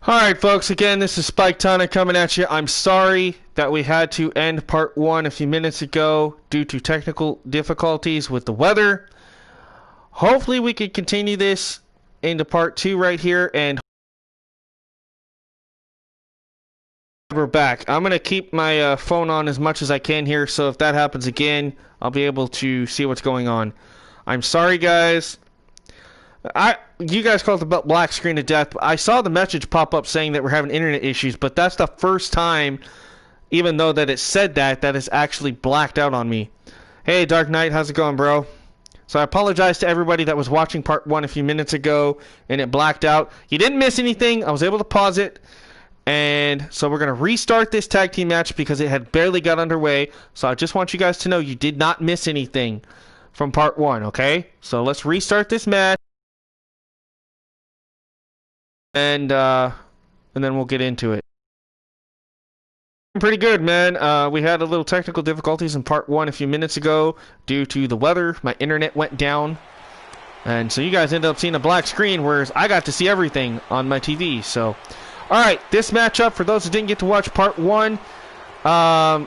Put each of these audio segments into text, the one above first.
Alright folks, again this is Spike Tonic coming at you. I'm sorry that we had to end part 1 a few minutes ago due to technical difficulties with the weather. Hopefully we can continue this into part 2 right here, and we're back. I'm going to keep my phone on as much as I can here, so if that happens again, I'll be able to see what's going on. I'm sorry guys. You guys called the black screen of death. I saw the message pop up saying that we're having internet issues, but that's the first time, even though that it said that it's actually blacked out on me. Hey, Dark Knight, how's it going, bro? So I apologize to everybody that was watching part 1 a few minutes ago, and it blacked out. You didn't miss anything. I was able to pause it, and so we're going to restart this tag team match because it had barely got underway. So I just want you guys to know you did not miss anything from part 1, okay? So let's restart this match. And then we'll get into it. Pretty good, man. We had a little technical difficulties in part 1 a few minutes ago due to the weather. My internet went down, and so you guys ended up seeing a black screen, whereas I got to see everything on my TV. So, all right, this matchup for those who didn't get to watch part 1,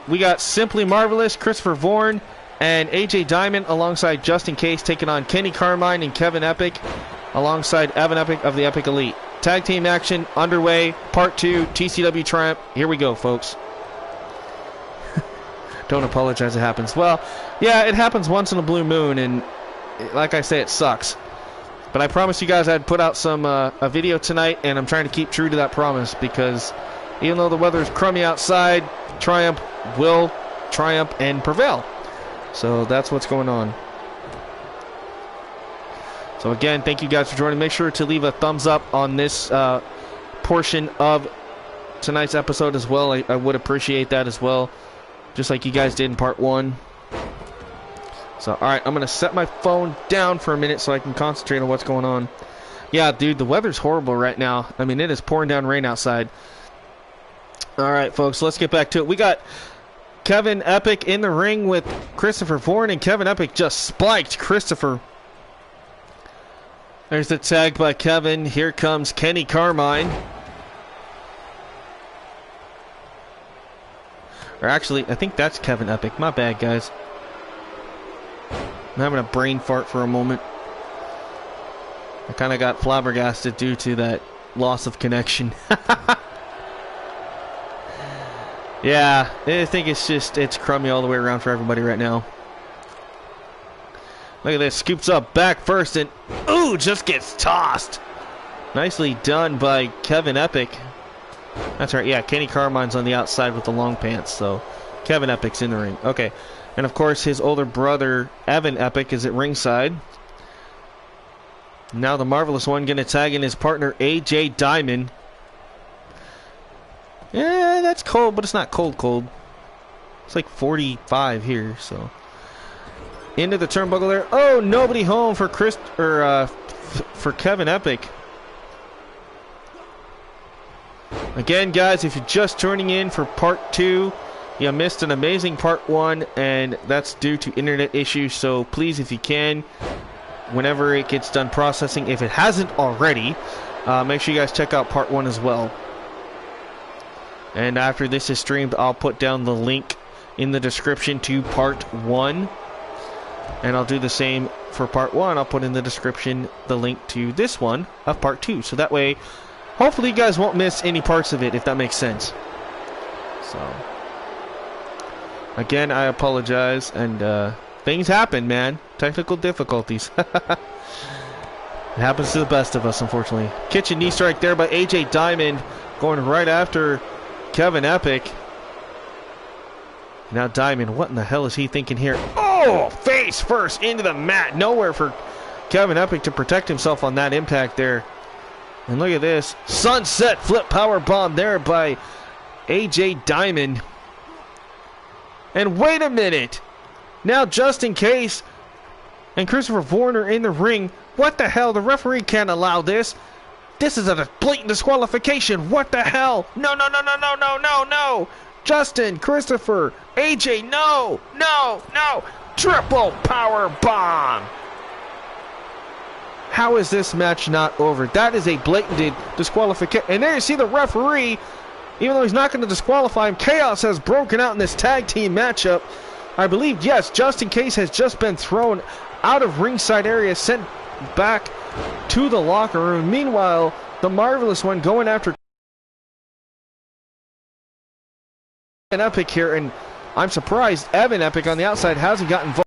we got Simply Marvelous, Christopher Vaughan, and AJ Diamond alongside Justin Case taking on Kenny Carmine and Kevin Epic alongside Evan Epic of the Epic Elite. Tag team action underway, part 2, TCW Triumph. Here we go, folks. Don't apologize, it happens. Well, yeah, it happens once in a blue moon, and like I say, it sucks. But I promised you guys I'd put out a video tonight, and I'm trying to keep true to that promise, because even though the weather's crummy outside, Triumph will triumph and prevail. So that's what's going on. So again, thank you guys for joining. Make sure to leave a thumbs up on this portion of tonight's episode as well. I would appreciate that as well, just like you guys did in part 1. So, alright, I'm going to set my phone down for a minute so I can concentrate on what's going on. Yeah, dude, the weather's horrible right now. I mean, it is pouring down rain outside. Alright, folks, let's get back to it. We got Kevin Epic in the ring with Christopher Vaughan, and Kevin Epic just spiked Christopher. There's the tag by Kevin. Here comes Kenny Carmine. Or actually, I think that's Kevin Epic. My bad, guys. I'm having a brain fart for a moment. I kind of got flabbergasted due to that loss of connection. Yeah, I think it's crummy all the way around for everybody right now. Look at this, scoops up back first, and ooh, just gets tossed. Nicely done by Kevin Epic. That's right, yeah, Kenny Carmine's on the outside with the long pants, so Kevin Epic's in the ring. Okay, and of course his older brother, Evan Epic, is at ringside. Now the Marvelous One going to tag in his partner, AJ Diamond. Yeah, that's cold, but it's not cold. It's like 45 here, so... Into the turnbuckle there. Oh, nobody home for for Kevin Epic. Again, guys, if you're just joining in for part 2, you missed an amazing part 1, and that's due to internet issues. So please, if you can, whenever it gets done processing, if it hasn't already, make sure you guys check out part 1 as well. And after this is streamed, I'll put down the link in the description to part 1. And I'll do the same for part 1. I'll put in the description the link to this one of part 2. So that way, hopefully you guys won't miss any parts of it, if that makes sense. So, again, I apologize. And things happen, man. Technical difficulties. It happens to the best of us, unfortunately. Kitchen knee strike there by AJ Diamond. Going right after Kevin Epic. Now Diamond, what in the hell is he thinking here? Oh, face first into the mat. Nowhere for Kevin Epic to protect himself on that impact there. And look at this. Sunset flip power bomb there by AJ Diamond. And wait a minute. Now Justin Case and Christopher Vaughan are in the ring. What the hell? The referee can't allow this. This is a blatant disqualification. What the hell? No. Justin, Christopher, AJ, no. Triple power bomb. How is this match not over? That is a blatant disqualification. And there you see the referee, even though he's not going to disqualify him, chaos has broken out in this tag team matchup. I believe, yes, Justin Case has just been thrown out of ringside area, sent back to the locker room. Meanwhile, the Marvelous One going after an Epic here, and I'm surprised Evan Epic on the outside hasn't gotten involved.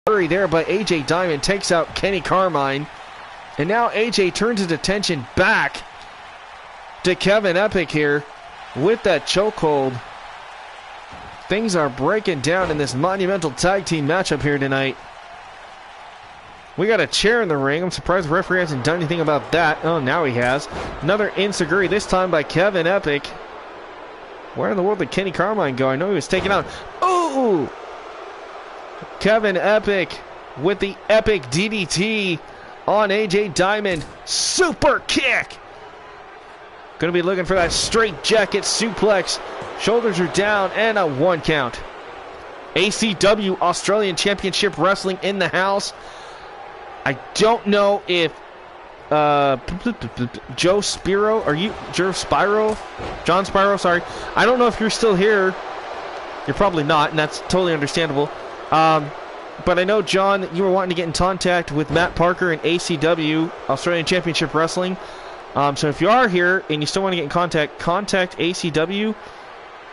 There by AJ Diamond takes out Kenny Carmine, and now AJ turns his attention back to Kevin Epic here with that chokehold. Things are breaking down in this monumental tag team matchup here tonight. We got a chair in the ring. I'm surprised the referee hasn't done anything about that. Oh, now he has. Another enziguri, this time by Kevin Epic. Where in the world did Kenny Carmine go? I know he was taken out. Ooh! Kevin Epic with the epic DDT on AJ Diamond. Super kick! Gonna be looking for that straight jacket suplex. Shoulders are down and a 1 count. ACW Australian Championship Wrestling in the house. I don't know if Joe Spiro, are you Joe Spiro? John Spiro, sorry. I don't know if you're still here. You're probably not, and that's totally understandable. But I know, John, you were wanting to get in contact with Matt Parker and ACW, Australian Championship Wrestling. So if you are here and you still want to get in contact, contact ACW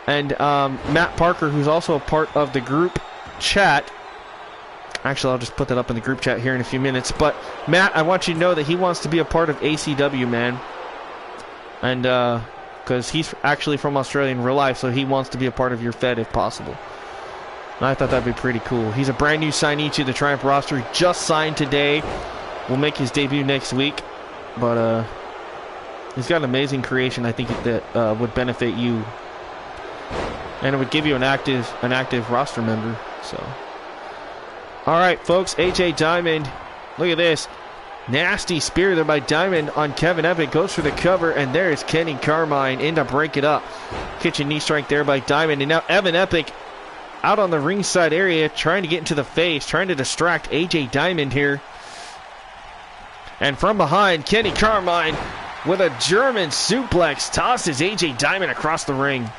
and Matt Parker, who's also a part of the group chat. Actually, I'll just put that up in the group chat here in a few minutes. But, Matt, I want you to know that he wants to be a part of ACW, man. And, because he's actually from Australia in real life, so he wants to be a part of your Fed if possible. And I thought that'd be pretty cool. He's a brand new signee to the Triumph roster, just signed today. Will make his debut next week. But, he's got an amazing creation, I think, that would benefit you. And it would give you an active roster member, so... Alright, folks, AJ Diamond, look at this. Nasty spear there by Diamond on Kevin Epic. Goes for the cover, and there is Kenny Carmine in to break it up. Kitchen knee strike there by Diamond. And now Evan Epic out on the ringside area, trying to get into the face, trying to distract AJ Diamond here. And from behind, Kenny Carmine with a German suplex tosses AJ Diamond across the ring.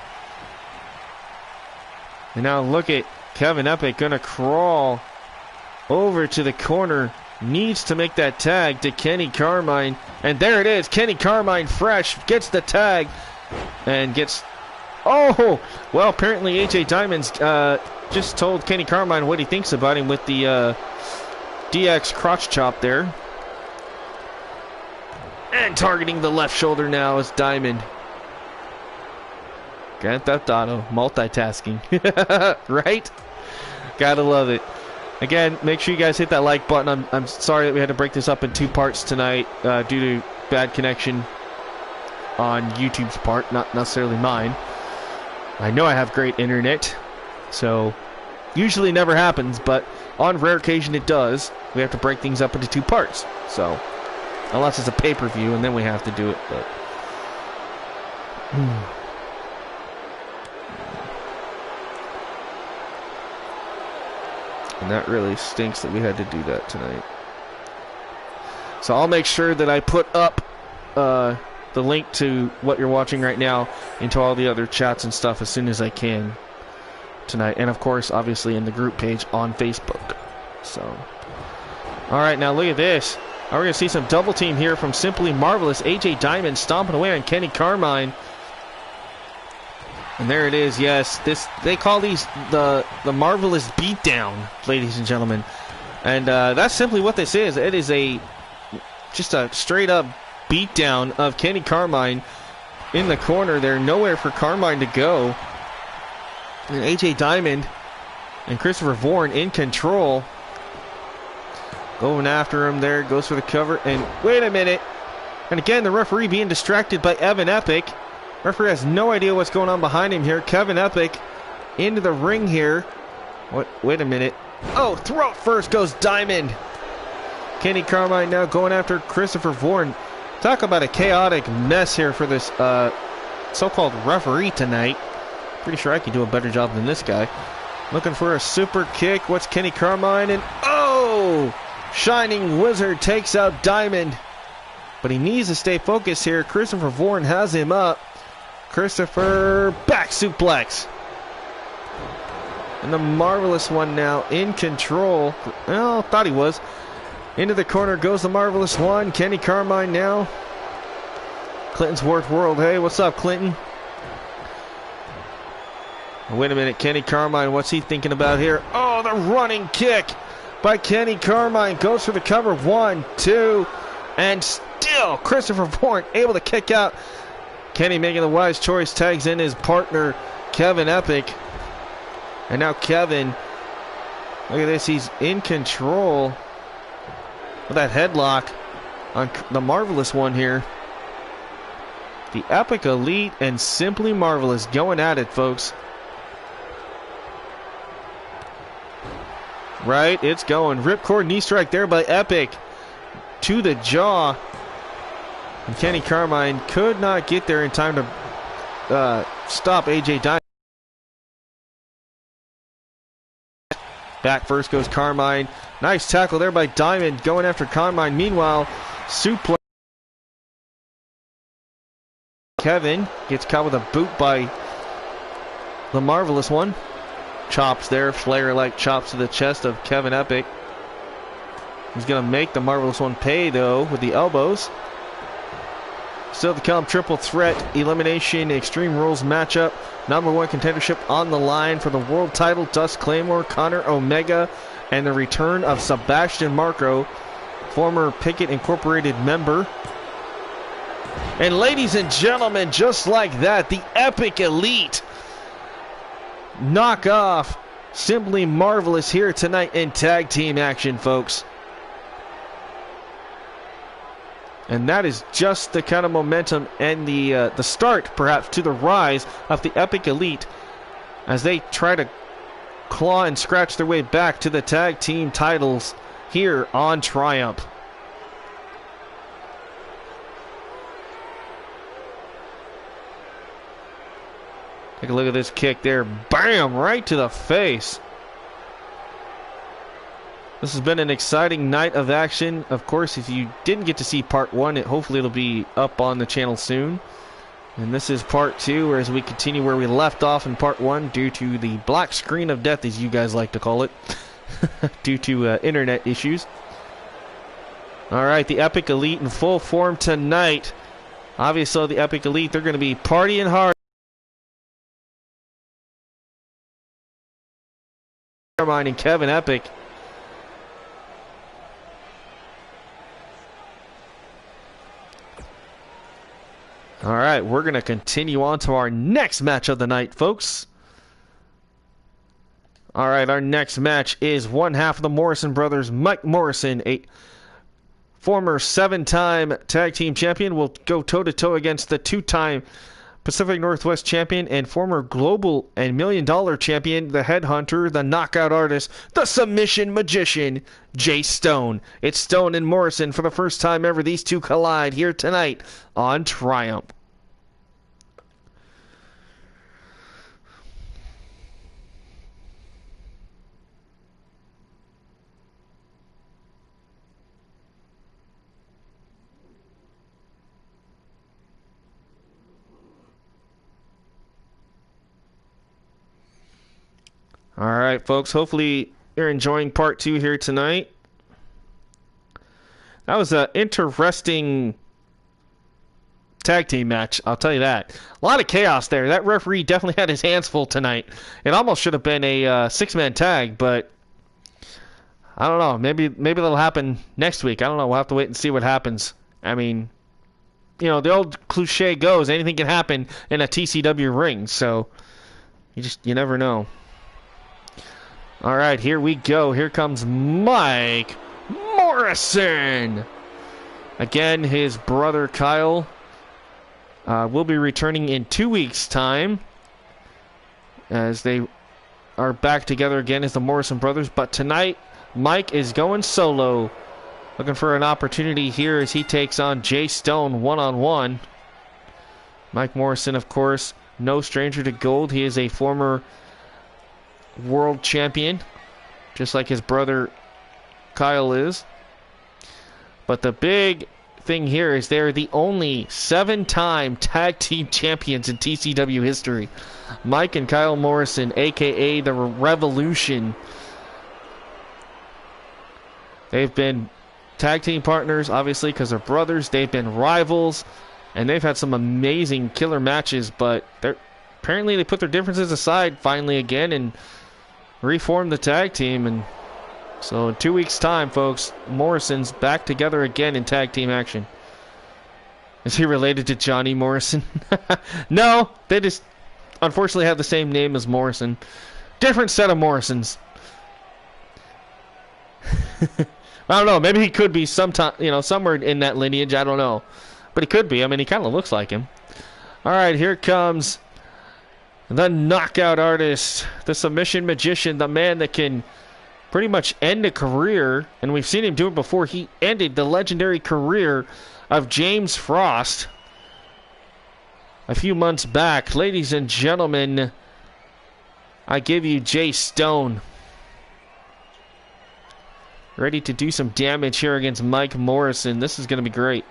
And now look at Kevin Epic gonna crawl over to the corner, needs to make that tag to Kenny Carmine, and there it is. Kenny Carmine fresh gets the tag and gets, oh well, apparently AJ Diamond's just told Kenny Carmine what he thinks about him with the DX crotch chop there, and targeting the left shoulder now is Diamond. Grand Theft Auto multitasking. Right, gotta love it. Again, make sure you guys hit that like button. I'm sorry that we had to break this up in 2 parts tonight due to bad connection on YouTube's part, not necessarily mine. I know I have great internet, so usually never happens, but on rare occasion it does. We have to break things up into 2 parts. So, unless it's a pay-per-view, and then we have to do it. But and that really stinks that we had to do that tonight. So I'll make sure that I put up the link to what you're watching right now into all the other chats and stuff as soon as I can tonight. And of course, obviously in the group page on Facebook. So, alright, now look at this. We're going to see some double team here from Simply Marvelous. AJ Diamond stomping away on Kenny Carmine. And there it is, yes. They call these the Marvelous Beatdown, ladies and gentlemen. And that's simply what this is. It is just a straight up beatdown of Kenny Carmine in the corner there. Nowhere for Carmine to go. And AJ Diamond and Christopher Vaughan in control. Going after him there, goes for the cover. And wait a minute. And again, the referee being distracted by Evan Epic. Referee has no idea what's going on behind him here. Kevin Epic into the ring here. What? Wait a minute. Oh, throat first goes Diamond. Kenny Carmine now going after Christopher Vaughan. Talk about a chaotic mess here for this so-called referee tonight. Pretty sure I could do a better job than this guy. Looking for a super kick. What's Kenny Carmine? And oh! Shining Wizard takes out Diamond. But he needs to stay focused here. Christopher Vaughan has him up. Christopher back suplex. And the Marvelous One now in control. Well, thought he was. Into the corner goes the Marvelous One. Kenny Carmine now. Clinton's Worth World. Hey, what's up, Clinton? Wait a minute, Kenny Carmine, what's he thinking about here? Oh, the running kick by Kenny Carmine. Goes for the cover. 1, 2, and still Christopher Vaughan able to kick out. Kenny making the wise choice, tags in his partner, Kevin Epic. And now Kevin, look at this, he's in control with that headlock on the Marvelous One here. The Epic Elite and Simply Marvelous going at it, folks. Right, it's going. Ripcord knee strike there by Epic to the jaw. And Kenny Carmine could not get there in time to stop AJ Diamond. Back first goes Carmine. Nice tackle there by Diamond going after Carmine. Meanwhile, suplex. Kevin gets caught with a boot by the Marvelous One. Chops there, Flair-like chops to the chest of Kevin Epic. He's going to make the Marvelous One pay, though, with the elbows. Still to come, triple threat, elimination, Extreme Rules matchup. #1 contendership on the line for the world title. DUSK, Claymore, Connor, Omega, and the return of Sebastian Marko, former Pickett Incorporated member. And ladies and gentlemen, just like that, the Epic Elite knock off Simply Marvelous here tonight in tag team action, folks. And that is just the kind of momentum and the start, perhaps, to the rise of the Epic Elite as they try to claw and scratch their way back to the tag team titles here on Triumph. Take a look at this kick there. Bam! Right to the face. This has been an exciting night of action. Of course, if you didn't get to see part 1, hopefully it'll be up on the channel soon. And this is part 2, as we continue where we left off in part 1 due to the black screen of death, as you guys like to call it, due to internet issues. Alright, the Epic Elite in full form tonight. Obviously, the Epic Elite, they're going to be partying hard. Carmine and Kevin Epic. All right, we're going to continue on to our next match of the night, folks. All right, our next match is one half of the Morrison brothers, Mike Morrison, a former 7-time tag team champion, will go toe-to-toe against the 2-time Pacific Northwest champion and former global and $1 million champion, the headhunter, the knockout artist, the submission magician, JACE Stone. It's Stone and Morrison for the first time ever. These two collide here tonight on Triumph. All right, folks, hopefully you're enjoying part 2 here tonight. That was an interesting tag team match, I'll tell you that. A lot of chaos there. That referee definitely had his hands full tonight. It almost should have been a 6-man tag, but I don't know. Maybe that'll happen next week. I don't know. We'll have to wait and see what happens. I mean, you know, the old cliche goes, anything can happen in a TCW ring, so you never know. All right, here we go. Here comes Mike Morrison. Again, his brother Kyle will be returning in 2 weeks' time as they are back together again as the Morrison brothers. But tonight, Mike is going solo, looking for an opportunity here as he takes on JACE Stone one-on-one. Mike Morrison, of course, no stranger to gold. He is a former world champion, just like his brother Kyle is. But the big thing here is they're the only 7-time tag team champions in TCW history. Mike and Kyle Morrison, aka the Revolution. They've been tag team partners, obviously, because they're brothers. They've been rivals, and they've had some amazing killer matches, but apparently they put their differences aside finally again and reformed the tag team. And so in 2 weeks' time, folks, Morrison's back together again in tag team action. Is he related to Johnny Morrison? No, they just unfortunately have the same name as Morrison. Different set of Morrisons. I don't know. Maybe he could be sometime, somewhere in that lineage. I don't know. But he could be. I mean, he kind of looks like him. All right, here comes the knockout artist, the submission magician, the man that can pretty much end a career. And we've seen him do it before. He ended the legendary career of James Frost a few months back. Ladies and gentlemen, I give you JACE Stone. Ready to do some damage here against Mike Morrison. This is going to be great.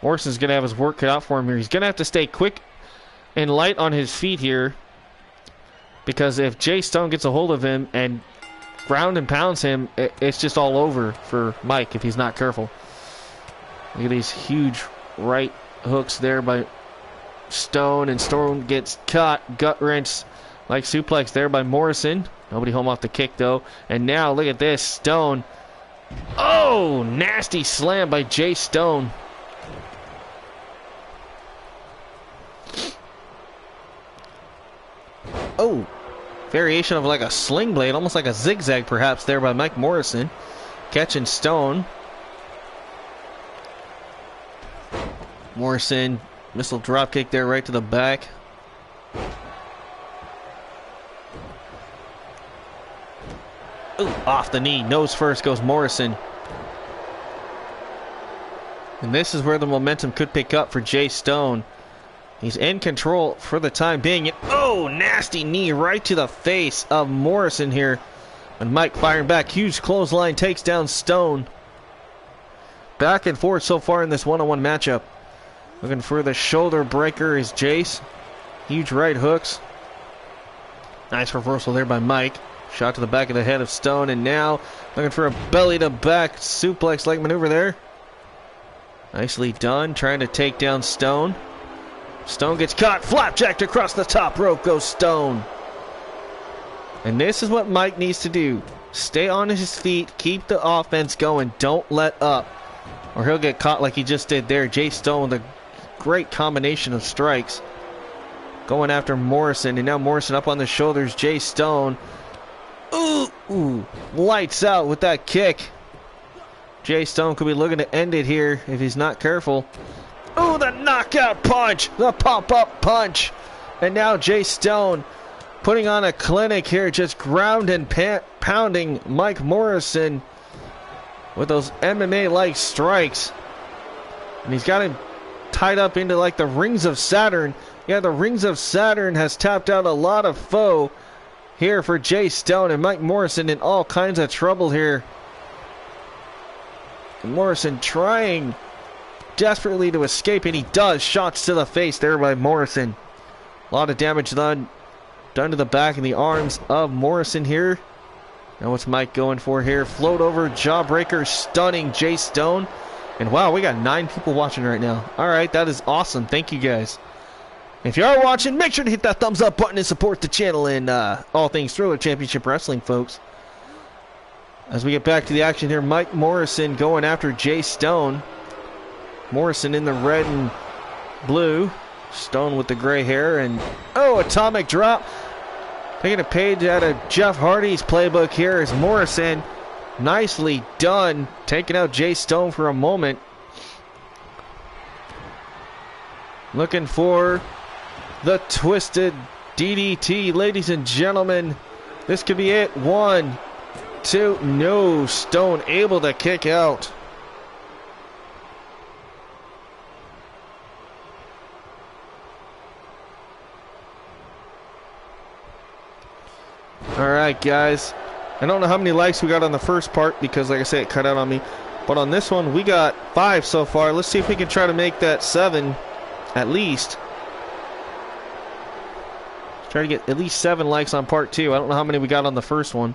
Morrison's going to have his work cut out for him here. He's going to have to stay quick and light on his feet here, because if JACE Stone gets a hold of him and ground and pounds him, it's just all over for Mike if he's not careful. Look at these huge right hooks there by Stone, and Stone gets caught. Gut wrench like suplex there by Morrison. Nobody home off the kick, though. And now, look at this. Stone. Oh, nasty slam by JACE Stone. Oh, variation of like a sling blade, almost like a zigzag, perhaps, there by Mike Morrison. Catching Stone. Morrison, missile dropkick there right to the back. Ooh, off the knee. Nose first goes Morrison. And this is where the momentum could pick up for JACE Stone. He's in control for the time being. And, oh, nasty knee right to the face of Morrison here. And Mike firing back. Huge clothesline takes down Stone. Back and forth so far in this one-on-one matchup. Looking for the shoulder breaker is JACE. Huge right hooks. Nice reversal there by Mike. Shot to the back of the head of Stone, and now looking for a belly-to-back suplex-like maneuver there. Nicely done, trying to take down Stone. Stone gets caught, flapjacked across the top rope goes Stone. And this is what Mike needs to do. Stay on his feet, keep the offense going, don't let up, or he'll get caught like he just did there. JACE Stone with a great combination of strikes. Going after Morrison, and now Morrison up on the shoulders. JACE Stone. Ooh, lights out with that kick. JACE Stone could be looking to end it here if he's not careful. Ooh, the knockout punch, the pop-up punch. And now JACE Stone putting on a clinic here, just ground and pounding Mike Morrison with those MMA-like strikes. And he's got him tied up into like the rings of Saturn. Yeah, the rings of Saturn has tapped out a lot of foe here for JACE Stone, and Mike Morrison in all kinds of trouble here. And Morrison trying desperately to escape, and he does. Shots to the face there by Morrison. A lot of damage done to the back and the arms of Morrison here. Now what's Mike going for here? Float over, jawbreaker, stunning JACE Stone. And wow, we got 9 people watching right now. Alright, that is awesome. Thank you guys. If you are watching, make sure to hit that thumbs up button and support the channel and all things Thriller Championship Wrestling, folks. As we get back to the action here, Mike Morrison going after JACE Stone. Morrison in the red and blue. Stone with the gray hair, and oh, atomic drop. Taking a page out of Jeff Hardy's playbook here is Morrison. Nicely done. Taking out JACE Stone for a moment. Looking for the twisted DDT, ladies and gentlemen. This could be it. 1, 2. No. Stone able to kick out. Alright, guys. I don't know how many likes we got on the first part because, like I said, it cut out on me. But on this one, we got 5 so far. Let's see if we can try to make that 7 at least. Try to get at least 7 likes on part 2. I don't know how many we got on the first one.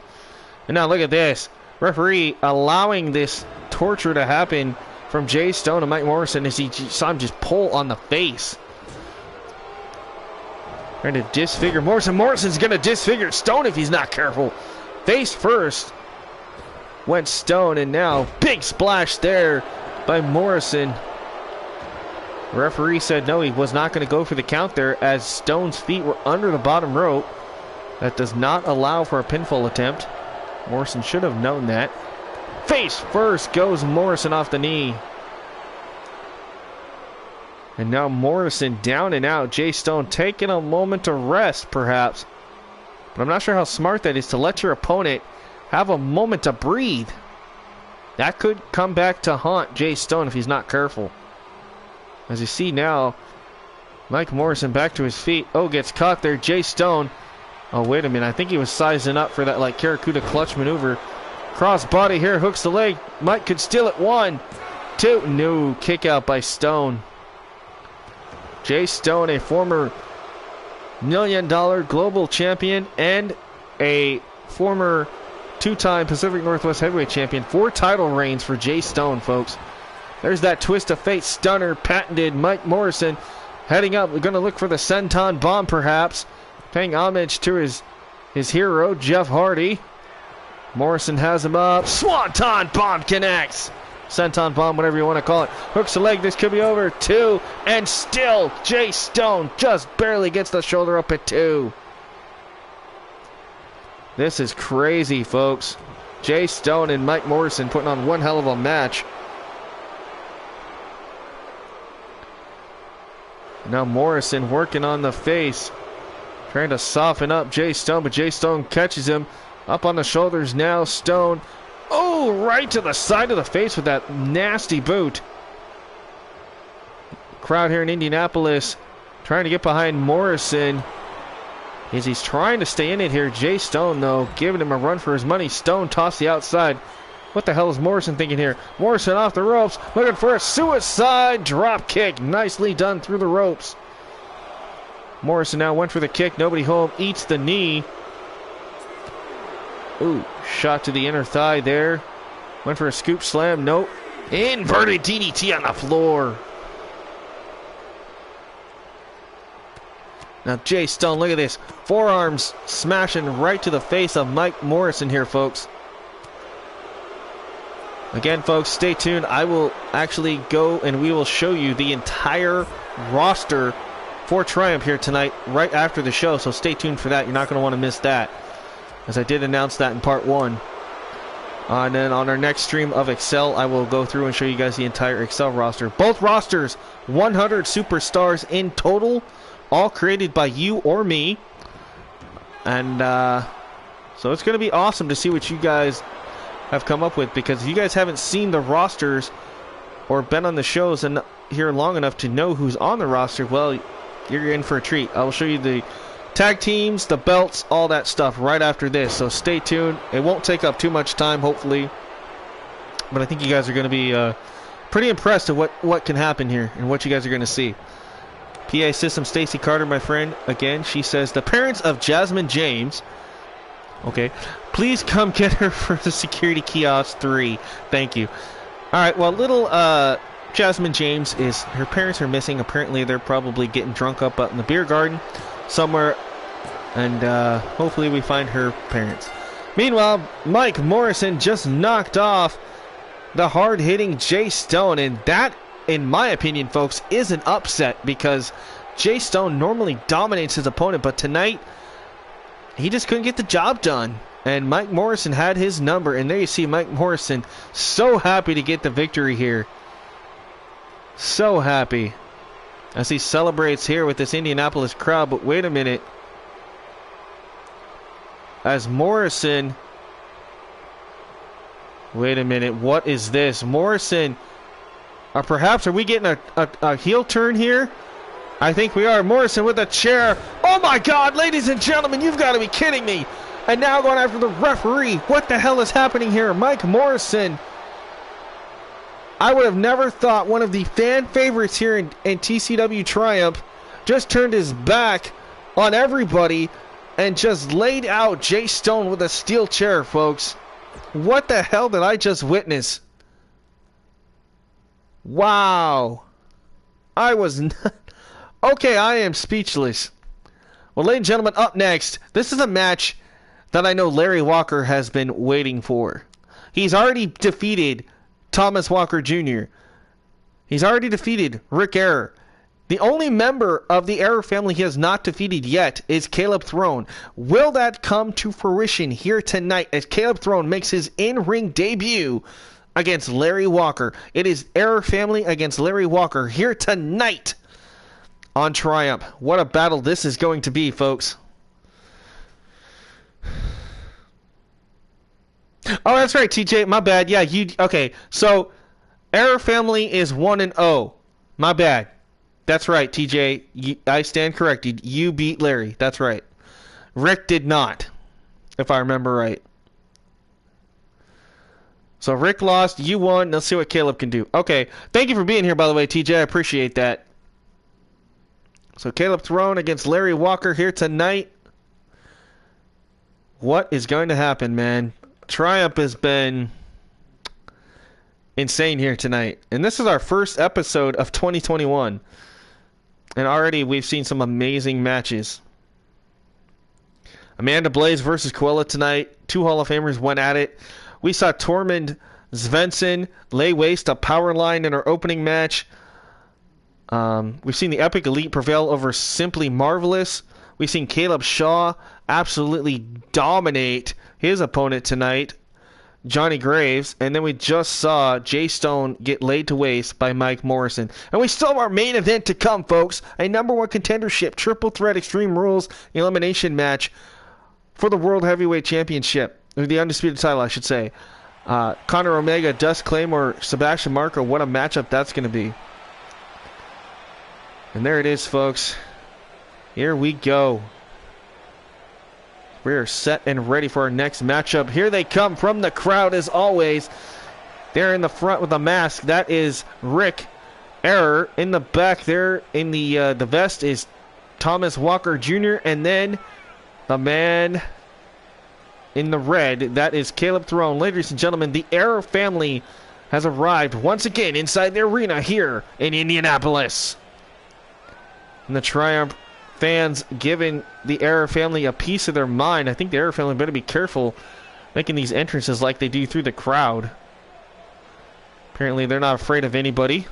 And now look at this. Referee allowing this torture to happen from Jay Stone and Mike Morrison as he saw him just pull on the face. Trying to disfigure Morrison. Morrison's going to disfigure Stone if he's not careful. Face first went Stone, and now big splash there by Morrison. The referee said no, he was not going to go for the count there as Stone's feet were under the bottom rope. That does not allow for a pinfall attempt. Morrison should have known that. Face first goes Morrison off the knee. And now Morrison down and out. Jay Stone taking a moment to rest, perhaps. But I'm not sure how smart that is to let your opponent have a moment to breathe. That could come back to haunt Jay Stone if he's not careful. As you see now, Mike Morrison back to his feet. Oh, gets caught there. Jay Stone. Oh, wait a minute. I think he was sizing up for that like Karakuda clutch maneuver. Cross body here. Hooks the leg. Mike could steal it. 1, 2. No. Kick out by Stone. Jay Stone, a former $1 million global champion and a former 2-time Pacific Northwest heavyweight champion. 4 title reigns for Jay Stone, folks. There's that twist of fate stunner patented. Mike Morrison heading up. We're going to look for the senton bomb, perhaps. Paying homage to his hero, Jeff Hardy. Morrison has him up. Swanton bomb connects. Senton bomb, whatever you want to call it. Hooks the leg. This could be over. 2. And still, Jay Stone just barely gets the shoulder up at 2. This is crazy, folks. Jay Stone and Mike Morrison putting on one hell of a match. Now Morrison working on the face. Trying to soften up Jay Stone, but Jay Stone catches him. Up on the shoulders now, Stone. Oh, right to the side of the face with that nasty boot. Crowd here in Indianapolis trying to get behind Morrison as he's trying to stay in it here. Jay Stone, though, giving him a run for his money. Stone tossed the outside. What the hell is Morrison thinking here? Morrison off the ropes, looking for a suicide drop kick. Nicely done through the ropes. Morrison now went for the kick. Nobody home. Eats the knee. Ooh, shot to the inner thigh there. Went for a scoop slam. Nope. Inverted DDT on the floor. Now Jay Stone, look at this. Forearms smashing right to the face of Mike Morrison here, folks. Again, folks, stay tuned. I will actually go and we will show you the entire roster for Triumph here tonight right after the show. So stay tuned for that. You're not going to want to miss that, as I did announce that in part 1. And then on our next stream of Excel, I will go through and show you guys the entire Excel roster. Both rosters, 100 superstars in total, all created by you or me. And so it's going to be awesome to see what you guys have come up with, because if you guys haven't seen the rosters or been on the shows and here long enough to know who's on the roster, well, you're in for a treat. I will show you the tag teams, the belts, all that stuff right after this. So stay tuned. It won't take up too much time, hopefully. But I think you guys are going to be pretty impressed at what can happen here and what you guys are going to see. PA System Stacy Carter, my friend, again, she says, the parents of Jasmine James, okay, please come get her for the security kiosk 3. Thank you. All right, well, little Jasmine James, her parents are missing. Apparently, they're probably getting drunk up in the beer garden somewhere, and hopefully we find her parents. Meanwhile, Mike Morrison just knocked off the hard-hitting Jay Stone, and that, in my opinion, folks, is an upset, because Jay Stone normally dominates his opponent, but tonight he just couldn't get the job done, and Mike Morrison had his number. And there you see Mike Morrison so happy to get the victory here, so happy as he celebrates here with this Indianapolis crowd. But wait a minute, as Morrison, wait a minute, what is this? Morrison, or perhaps are we getting a heel turn here? I think we are. Morrison with a chair. Oh my God, ladies and gentlemen, you've got to be kidding me. And now going after the referee. What the hell is happening here? Mike Morrison I would have never thought one of the fan favorites here in TCW Triumph just turned his back on everybody and just laid out Jay Stone with a steel chair, folks. What the hell did I just witness? Wow. I was not... Okay, I am speechless. Well, ladies and gentlemen, up next, this is a match that I know Larry Walker has been waiting for. He's already defeated Thomas Walker Jr. He's already defeated Rick Error. The only member of the Error family he has not defeated yet is Caleb Throne. Will that come to fruition here tonight as Caleb Throne makes his in-ring debut against Larry Walker? It is Error family against Larry Walker here tonight on Triumph. What a battle this is going to be, folks. Oh, that's right, TJ. My bad. Yeah, you... Okay, so Error family is 1-0. My bad. That's right, TJ. I stand corrected. You beat Larry. That's right. Rick did not, if I remember right. So Rick lost. You won. Let's see what Caleb can do. Okay. Thank you for being here, by the way, TJ. I appreciate that. So Caleb Throne against Larry Walker here tonight. What is going to happen, man? Triumph has been insane here tonight. And this is our first episode of 2021. And already we've seen some amazing matches. Amanda Blaze versus Coella tonight. Two Hall of Famers went at it. We saw Tormund Svensson lay waste a power line in our opening match. We've seen the Epic Elite prevail over Simply Marvelous. We've seen Caleb Shaw absolutely dominate his opponent tonight, Johnny Graves, and then we just saw Jay Stone get laid to waste by Mike Morrison. And we still have our main event to come, folks. A #1 contendership, triple threat Extreme Rules elimination match for the World Heavyweight Championship, or the Undisputed title, I should say. Connor Omega, Dusk, Claymore, Sebastian, Marko. What a matchup that's going to be. And there it is, folks. Here we go. We are set and ready for our next matchup. Here they come from the crowd as always. They're in the front with a mask. That is Rick Error. In the back there in the vest is Thomas Walker Jr. And then the man in the red, that is Caleb Throne. Ladies and gentlemen, the Error family has arrived once again inside the arena here in Indianapolis. And the Triumph fans giving the Error family a piece of their mind. I think the Error family better be careful making these entrances like they do through the crowd. Apparently they're not afraid of anybody.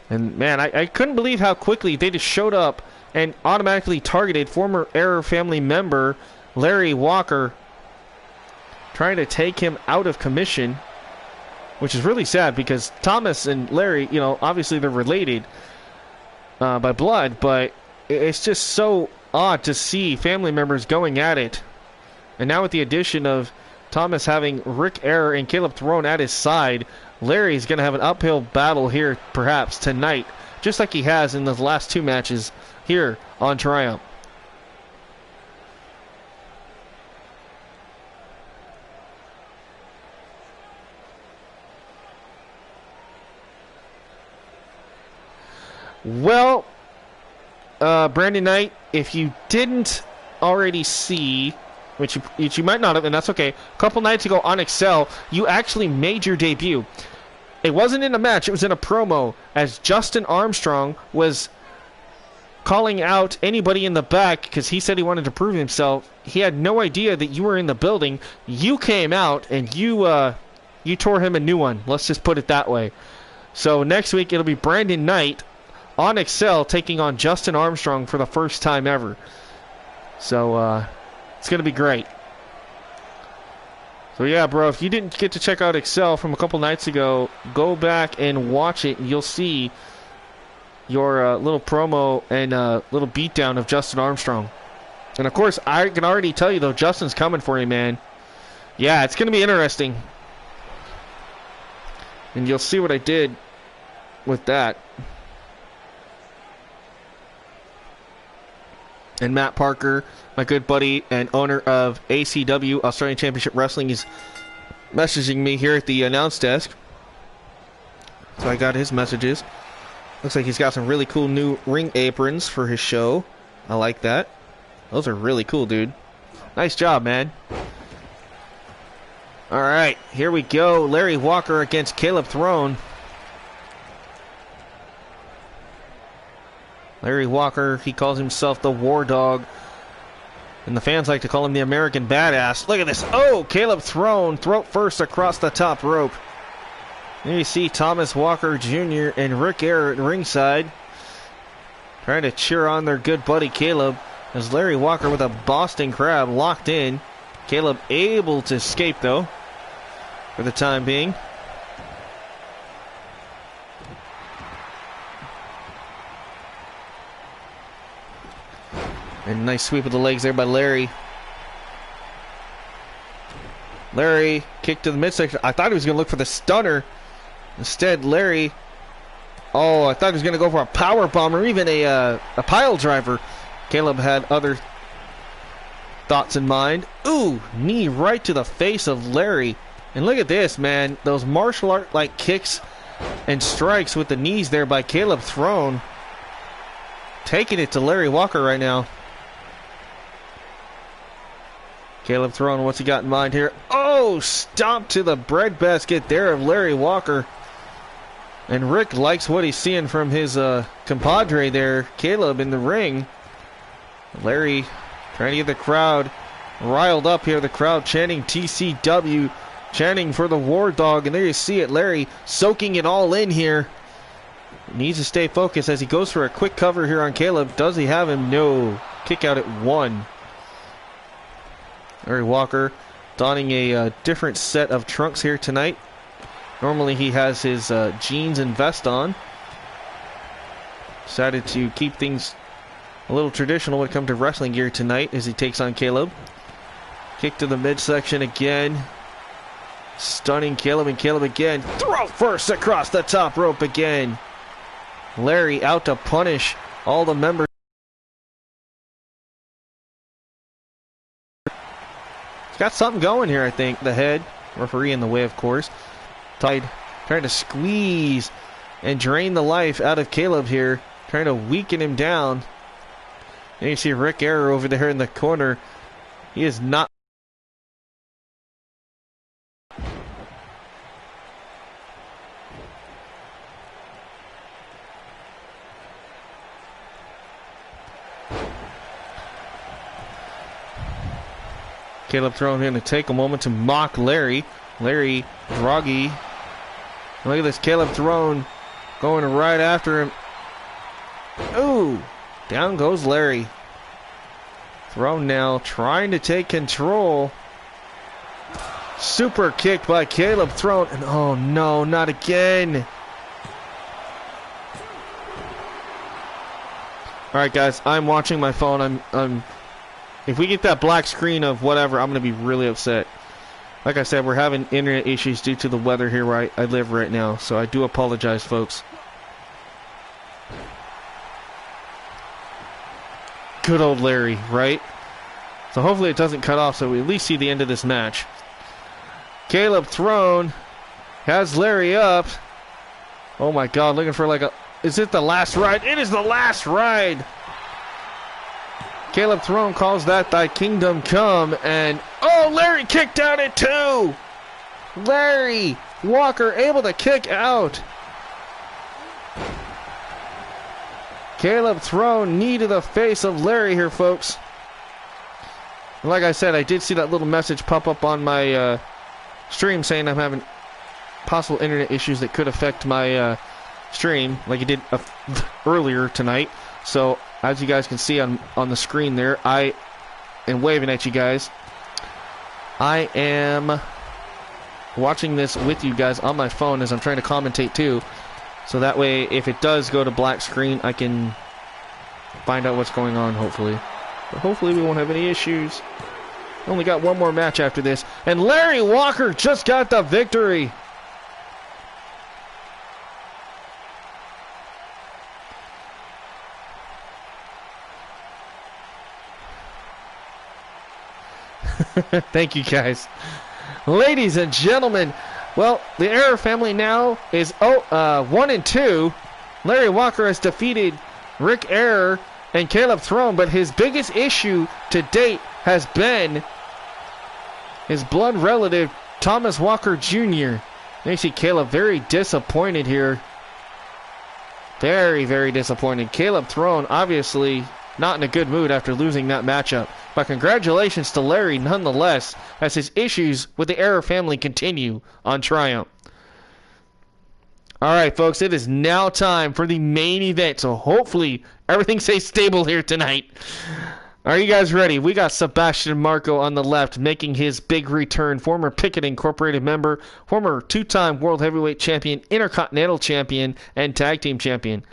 And man, I couldn't believe how quickly they just showed up and automatically targeted former Error family member Larry Walker, trying to take him out of commission, which is really sad because Thomas and Larry, you know, obviously they're related by blood, but it's just so odd to see family members going at it. And now with the addition of Thomas having Rick Error and Caleb Throne at his side, Larry's going to have an uphill battle here perhaps tonight, just like he has in the last two matches here on Triumph. Well, Brandon Knight, if you didn't already see, which you might not have, and that's okay, a couple nights ago on EXCEL, you actually made your debut. It wasn't in a match, it was in a promo, as Justin Armstrong was calling out anybody in the back because he said he wanted to prove himself. He had no idea that you were in the building. You came out and you tore him a new one. Let's just put it that way. So next week it'll be Brandon Knight on EXCEL taking on Justin Armstrong for the first time ever. So it's going to be great. So yeah, bro, if you didn't get to check out EXCEL from a couple nights ago, go back and watch it and you'll see your little promo and little beatdown of Justin Armstrong. And of course, I can already tell you though, Justin's coming for you, man. Yeah, it's going to be interesting. And you'll see what I did with that. And Matt Parker, my good buddy and owner of ACW, Australian Championship Wrestling, is messaging me here at the announce desk. So I got his messages. Looks like he's got some really cool new ring aprons for his show. I like that. Those are really cool, dude. Nice job, man. Alright, here we go. Larry Walker against Caleb Throne. Larry Walker, he calls himself the War Dog. And the fans like to call him the American Badass. Look at this. Oh, Caleb Throne, throat first across the top rope. There you see Thomas Walker Jr. and Rick Air at ringside, trying to cheer on their good buddy Caleb. As Larry Walker with a Boston Crab locked in. Caleb able to escape, though, for the time being. And nice sweep of the legs there by Larry. Larry kick to the midsection. I thought he was going to look for the stunner. Instead, Larry... Oh, I thought he was going to go for a power bomb or even a pile driver. Caleb had other thoughts in mind. Ooh, knee right to the face of Larry. And look at this, man. Those martial art-like kicks and strikes with the knees there by Caleb Throne. Taking it to Larry Walker right now. Caleb Throne, what's he got in mind here? Oh, stomp to the breadbasket there of Larry Walker. And Rick likes what he's seeing from his compadre there, Caleb, in the ring. Larry trying to get the crowd riled up here. The crowd chanting TCW, chanting for the War Dog. And there you see it, Larry soaking it all in here. Needs to stay focused as he goes for a quick cover here on Caleb. Does he have him? No. Kick out at 1. Larry Walker donning a different set of trunks here tonight. Normally he has his jeans and vest on. Decided to keep things a little traditional when it comes to wrestling gear tonight as he takes on Caleb. Kick to the midsection again. Stunning Caleb, and Caleb again. Throw first across the top rope again. Larry out to punish all the members. He's got something going here, I think. The head. Referee in the way, of course. Trying to squeeze and drain the life out of Caleb here. Trying to weaken him down. And you see Rick Air over there in the corner. He is not... Caleb Throne in to take a moment to mock Larry. Larry groggy. Look at this, Caleb Throne going right after him. Ooh, down goes Larry. Throne now trying to take control. Super kick by Caleb Throne. And oh no, not again. Alright guys, I'm watching my phone. If we get that black screen of whatever, I'm going to be really upset. Like I said, we're having internet issues due to the weather here where I live right now. So I do apologize, folks. Good old Larry, right? So hopefully it doesn't cut off so we at least see the end of this match. Caleb Throne has Larry up. Oh my God, looking for like a... Is it the last ride? It is the last ride! Caleb Throne calls that thy kingdom come, and oh, Larry kicked out at 2. Larry Walker able to kick out. Caleb Throne knee to the face of Larry here, folks. And like I said, I did see that little message pop up on my stream saying I'm having possible internet issues that could affect my stream, like it did earlier tonight. So as you guys can see on the screen there, I am waving at you guys. I am watching this with you guys on my phone as I'm trying to commentate too. So that way, if it does go to black screen, I can find out what's going on, hopefully. But hopefully we won't have any issues. Only got one more match after this. And Larry Walker just got the victory. Thank you guys. Ladies and gentlemen, well, the Error family now is 1-2. Larry Walker has defeated Rick Error and Caleb Throne, but his biggest issue to date has been his blood relative, Thomas Walker Jr. You see Caleb very disappointed here. Very, very disappointed. Caleb Throne, obviously not in a good mood after losing that matchup. But congratulations to Larry nonetheless, as his issues with the Error family continue on Triumph. Alright folks, it is now time for the main event, so hopefully everything stays stable here tonight. Are you guys ready? We got Sebastian Marko on the left making his big return. Former Pickett Incorporated member, former two-time World Heavyweight Champion, Intercontinental Champion, and Tag Team Champion.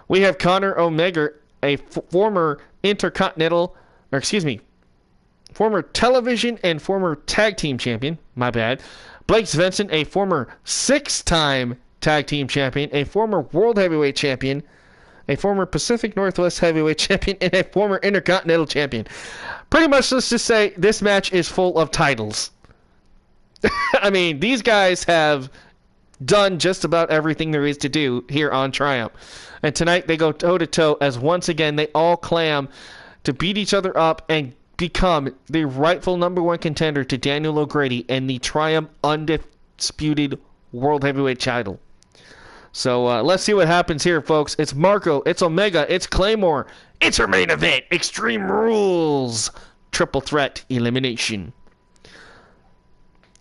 We have Connor Omega, a former former television and former Tag Team Champion. My bad. Blake Svensson, a former 6-time Tag Team Champion, a former World Heavyweight Champion, a former Pacific Northwest Heavyweight Champion, and a former Intercontinental Champion. Pretty much, let's just say this match is full of titles. I mean, these guys have done just about everything there is to do here on Triumph. And tonight they go toe-to-toe as once again they all clam to beat each other up and become the rightful #1 contender to Daniel O'Grady and the Triumph undisputed World Heavyweight title. So let's see what happens here, folks. It's Marko, it's Omega, it's Claymore, it's our main event, Extreme Rules, Triple Threat Elimination.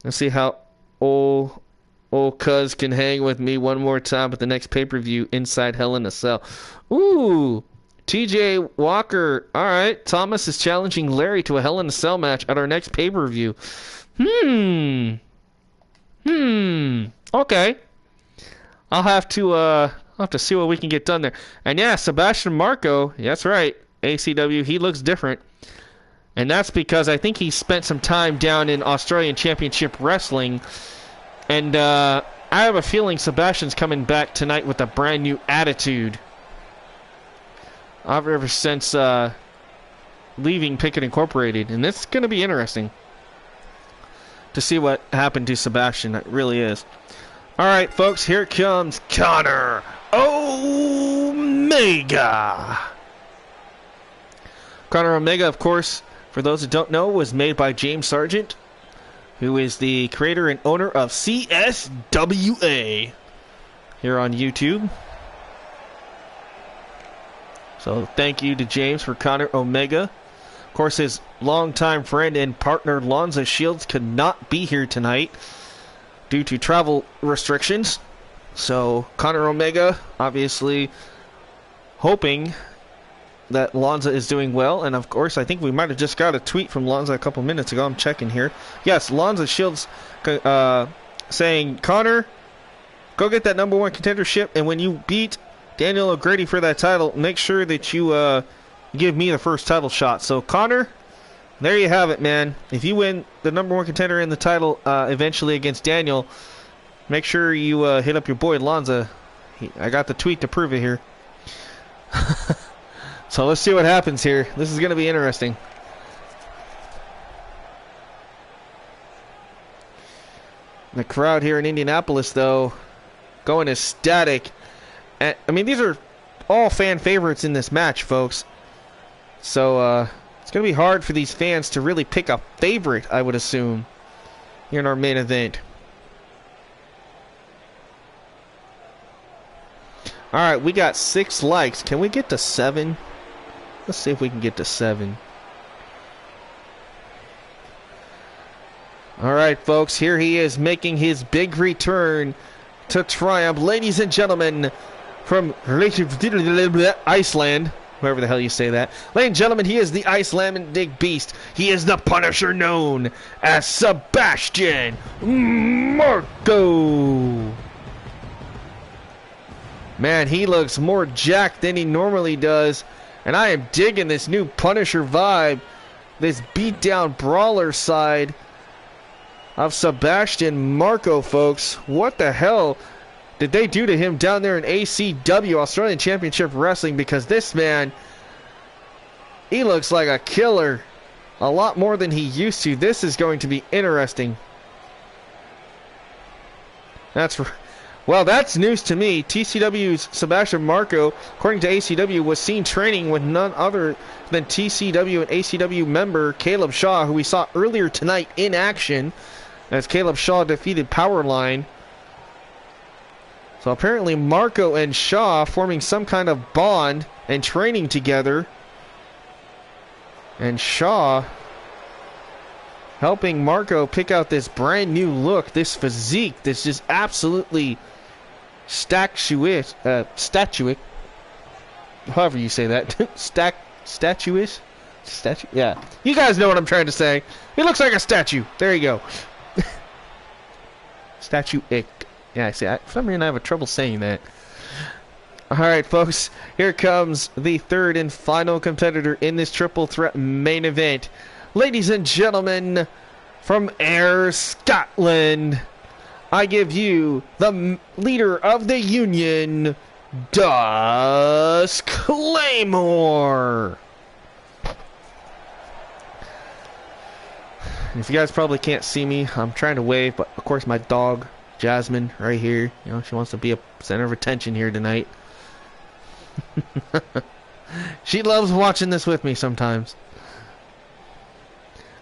Let's see how old cuz can hang with me one more time at the next pay-per-view inside Hell in a Cell. Ooh, TJ Walker. All right, Thomas is challenging Larry to a Hell in a Cell match at our next pay-per-view. Okay. I'll have to see what we can get done there. And yeah, Sebastian Marko, that's right, ACW, he looks different. And that's because I think he spent some time down in Australian Championship Wrestling. And I have a feeling Sebastian's coming back tonight with a brand new attitude. Ever since leaving Pickett Incorporated. And it's going to be interesting to see what happened to Sebastian. It really is. Alright, folks, here comes Connor Omega. Connor Omega, of course, for those who don't know, was made by James Sargent, who is the creator and owner of CSWA here on YouTube. So thank you to James for Connor Omega. Of course, his longtime friend and partner Lonzo Shields could not be here tonight due to travel restrictions. So Connor Omega, obviously hoping that Lonzo is doing well. And of course, I think we might have just got a tweet from Lonzo a couple minutes ago. I'm checking here. Yes, Lonzo Shields saying, Connor, go get that #1 contendership, and when you beat Daniel O'Grady for that title, make sure that you give me the first title shot. So Connor, there you have it, man. If you win the #1 contender in the title eventually against Daniel, make sure you hit up your boy Lonzo. I got the tweet to prove it here. So let's see what happens here. This is going to be interesting. The crowd here in Indianapolis, though, going ecstatic. And, I mean, these are all fan favorites in this match, folks. So it's going to be hard for these fans to really pick a favorite, I would assume, here in our main event. Alright, we got 6 likes. Can we get to 7? Let's see if we can get to 7. Alright, folks, here he is making his big return to Triumph. Ladies and gentlemen, from Iceland, whoever the hell you say that. Ladies and gentlemen, he is the Icelandic Beast. He is the Punisher known as Sebastian Marko. Man, he looks more jacked than he normally does. And I am digging this new Punisher vibe. This beatdown brawler side of Sebastian Marko, folks. What the hell did they do to him down there in ACW, Australian Championship Wrestling? Because this man, he looks like a killer. A lot more than he used to. This is going to be interesting. Well, that's news to me. TCW's Sebastian MARKO, according to ACW, was seen training with none other than TCW and ACW member Caleb Shaw, who we saw earlier tonight in action as Caleb Shaw defeated Powerline. So apparently MARKO and Shaw forming some kind of bond and training together. And Shaw helping MARKO pick out this brand new look, this physique, this just absolutely statuish, however you say that, statuish? Yeah, you guys know what I'm trying to say. He looks like a statue. There you go. Statuic. Yeah, I see. For some reason I have trouble saying that. Alright, folks, here comes the third and final competitor in this triple threat main event. Ladies and gentlemen, from Ayr, Scotland, I give you the leader of the Union, DUSK CLAYMORE. If you guys probably can't see me, I'm trying to wave, but of course my dog, Jasmine, right here, you know, she wants to be a center of attention here tonight. She loves watching this with me sometimes.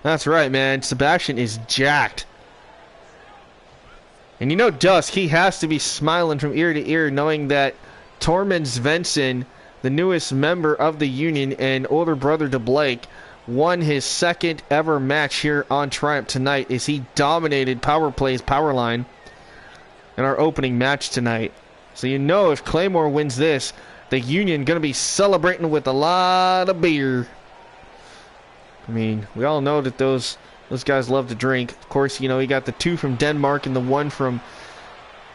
That's right, man. Sebastian is jacked. And you know Dusk, he has to be smiling from ear to ear knowing that Tormund Svensson, the newest member of the Union and older brother to Blake, won his second ever match here on Triumph tonight as he dominated Power Play's Powerline in our opening match tonight. So you know if Claymore wins this, the Union going to be celebrating with a lot of beer. I mean, we all know that those guys love to drink. Of course, you know, you got the two from Denmark and the one from,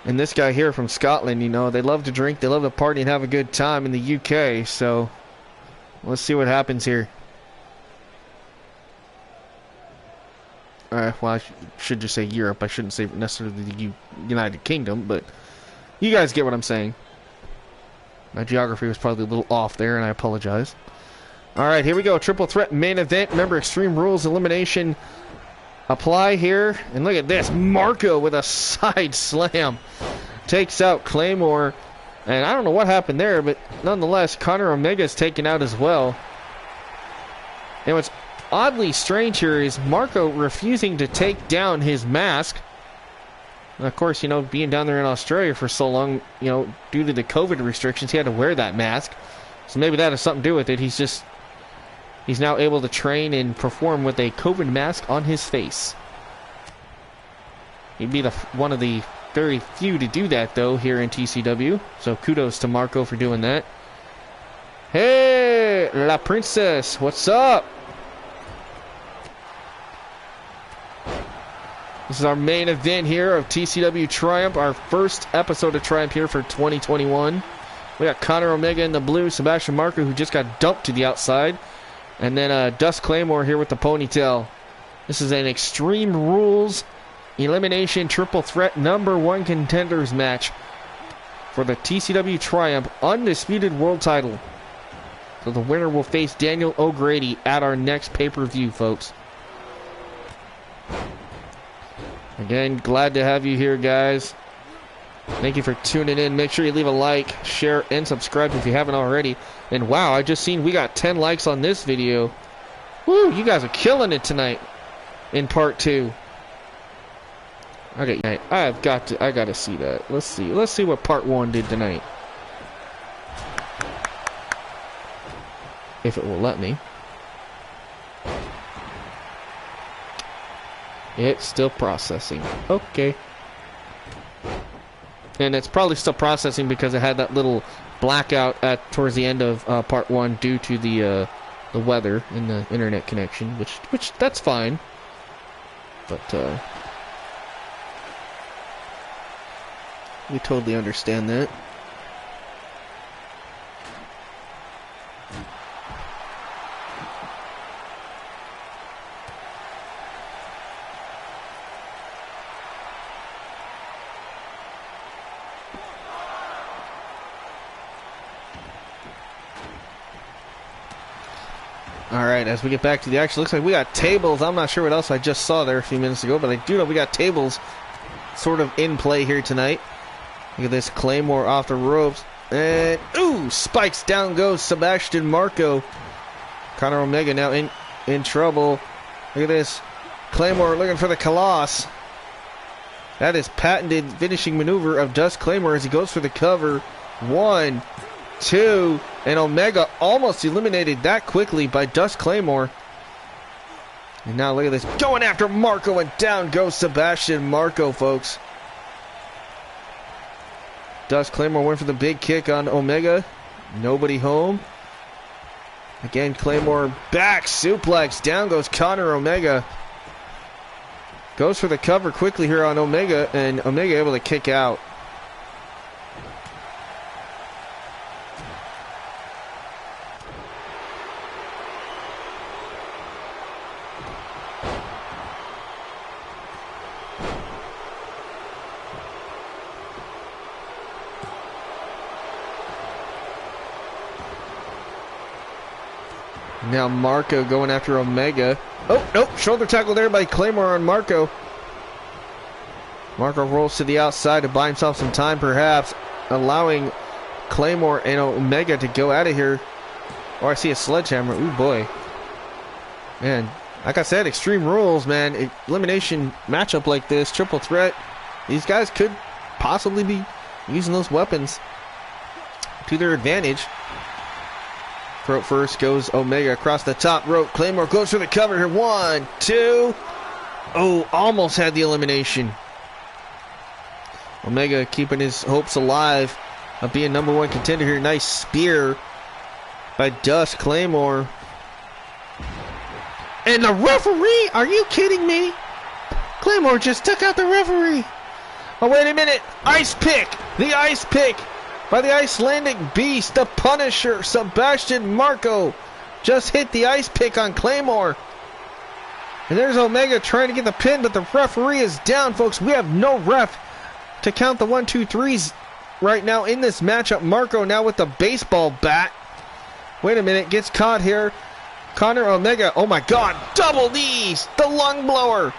and this guy here from Scotland, you know, they love to drink, they love to party and have a good time in the UK. So, let's see what happens here. Well, I should just say Europe. I shouldn't say necessarily the United Kingdom, but you guys get what I'm saying. My geography was probably a little off there, and I apologize. Alright, here we go. Triple threat main event. Remember, Extreme Rules elimination apply here. And look at this. MARKO with a side slam takes out Claymore. And I don't know what happened there, but nonetheless, Connor Omega's taken out as well. And what's oddly strange here is MARKO refusing to take down his mask. And of course, you know, being down there in Australia for so long, you know, due to the COVID restrictions, he had to wear that mask. So maybe that has something to do with it. He's now able to train and perform with a COVID mask on his face. He'd be one of the very few to do that, though, here in TCW. So kudos to MARKO for doing that. Hey, La Princess, what's up? This is our main event here of TCW Triumph, our first episode of Triumph here for 2021. We got Connor Omega in the blue, Sebastian MARKO, who just got dumped to the outside, and then DUSK CLAYMORE here with the ponytail. This is an Extreme Rules elimination triple threat #1 contenders match for the TCW Triumph undisputed world title. So the winner will face Daniel O'Grady at our next pay-per-view, folks. Again, glad to have you here, guys. Thank you for tuning in. Make sure you leave a like, share, and subscribe if you haven't already. And wow, I just seen we got 10 likes on this video. Woo, you guys are killing it tonight in part 2. Okay, I gotta see that. Let's see what part 1 did tonight. If it will let me. It's still processing. Okay. And it's probably still processing because it had that little blackout towards the end of part 1 due to the weather and the internet connection, which that's fine. But we totally understand that. Alright, as we get back to the action, looks like we got tables. I'm not sure what else I just saw there a few minutes ago, but I do know we got tables sort of in play here tonight. Look at this Claymore off the ropes. And, ooh, spikes. Down goes Sebastian Marko. Connor Omega now in trouble. Look at this. Claymore looking for the Coloss. That is patented finishing maneuver of Dusk Claymore as he goes for the cover. 1, 2, and Omega almost eliminated that quickly by Dusk Claymore. And now look at this. Going after Marko, and down goes Sebastian Marko, folks. Dusk Claymore went for the big kick on Omega. Nobody home. Again, Claymore back suplex. Down goes Connor Omega. Goes for the cover quickly here on Omega, and Omega able to kick out. Now Marko going after Omega. Oh, nope. Shoulder tackle there by Claymore on Marko. Marko rolls to the outside to buy himself some time, perhaps, allowing Claymore and Omega to go out of here. Oh, I see a sledgehammer. Ooh, boy. Man, like I said, Extreme Rules, man. Elimination matchup like this, triple threat. These guys could possibly be using those weapons to their advantage. Throat first goes Omega across the top rope. Claymore goes for the cover here. 1, 2. Oh, almost had the elimination. Omega keeping his hopes alive of being #1 contender here. Nice spear by Dusk Claymore. And the referee? Are you kidding me? Claymore just took out the referee. Oh, wait a minute. Ice pick. The ice pick by the Icelandic Beast, the Punisher, Sebastian Marko, just hit the ice pick on Claymore. And there's Omega trying to get the pin, but the referee is down, folks. We have no ref to count the 1, 2, 3s right now in this matchup. Marko now with the baseball bat. Wait a minute, gets caught here. Connor Omega, oh my god, double knees, the lung blower.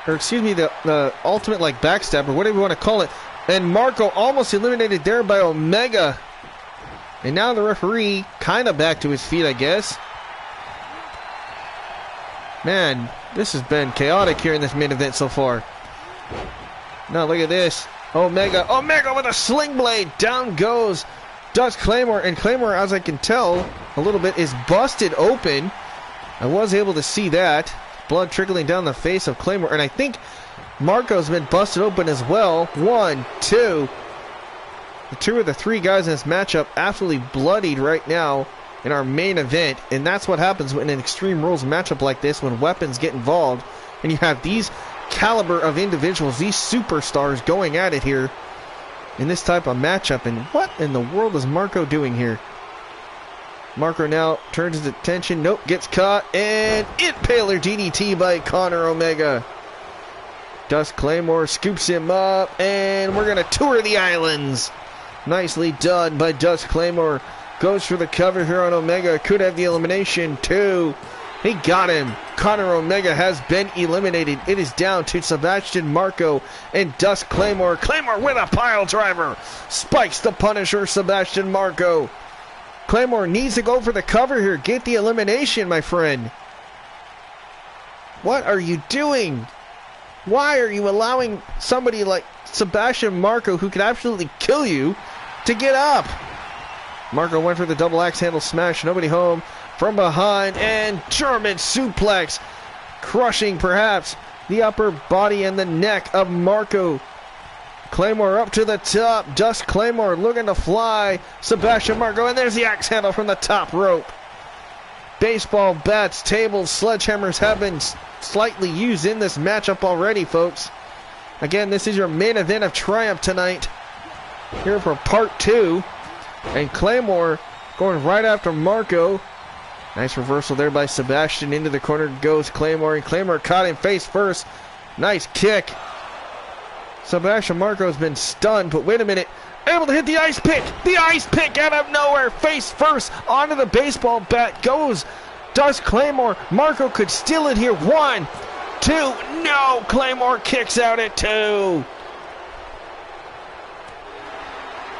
Or excuse me, the ultimate like backstabber, whatever you want to call it. And Marko almost eliminated there by Omega. And now the referee kind of back to his feet, I guess. Man, this has been chaotic here in this main event so far. Now look at this. Omega with a sling blade. Down goes Dusk Claymore. And Claymore, as I can tell a little bit, is busted open. I was able to see that. Blood trickling down the face of Claymore. And I think Marko's been busted open as well. 1, 2. The 2 of the 3 guys in this matchup absolutely bloodied right now in our main event. And that's what happens in an Extreme Rules matchup like this when weapons get involved. And you have these caliber of individuals, these superstars going at it here in this type of matchup. And what in the world is Marko doing here? Marko now turns his attention. Nope, gets caught. And Impaler DDT by Connor Omega. Dusk Claymore scoops him up, and we're going to tour the islands. Nicely done by Dusk Claymore. Goes for the cover here on Omega. Could have the elimination. 2. He got him. Connor Omega has been eliminated. It is down to Sebastian Marko and Dusk Claymore. Claymore with a pile driver. Spikes the Punisher, Sebastian Marko. Claymore needs to go for the cover here. Get the elimination, my friend. What are you doing? Why are you allowing somebody like Sebastian Marko, who could absolutely kill you, to get up? Marko went for the double axe handle smash. Nobody home. From behind, and German suplex. Crushing, perhaps, the upper body and the neck of Marko. Claymore up to the top. Dusk Claymore looking to fly. Sebastian Marko, and there's the axe handle from the top rope. Baseball bats, tables, sledgehammers have been slightly used in this matchup already, folks. Again, this is your main event of Triumph tonight. Here for part 2. And Claymore going right after Marko. Nice reversal there by Sebastian. Into the corner goes Claymore, and Claymore caught him face first. Nice kick. Sebastian Marko has been stunned, but wait a minute. Able to hit the ice pick. The ice pick out of nowhere. Face first onto the baseball bat goes Dusk Claymore. Marko could steal it here. 1, 2. No. Claymore kicks out at 2.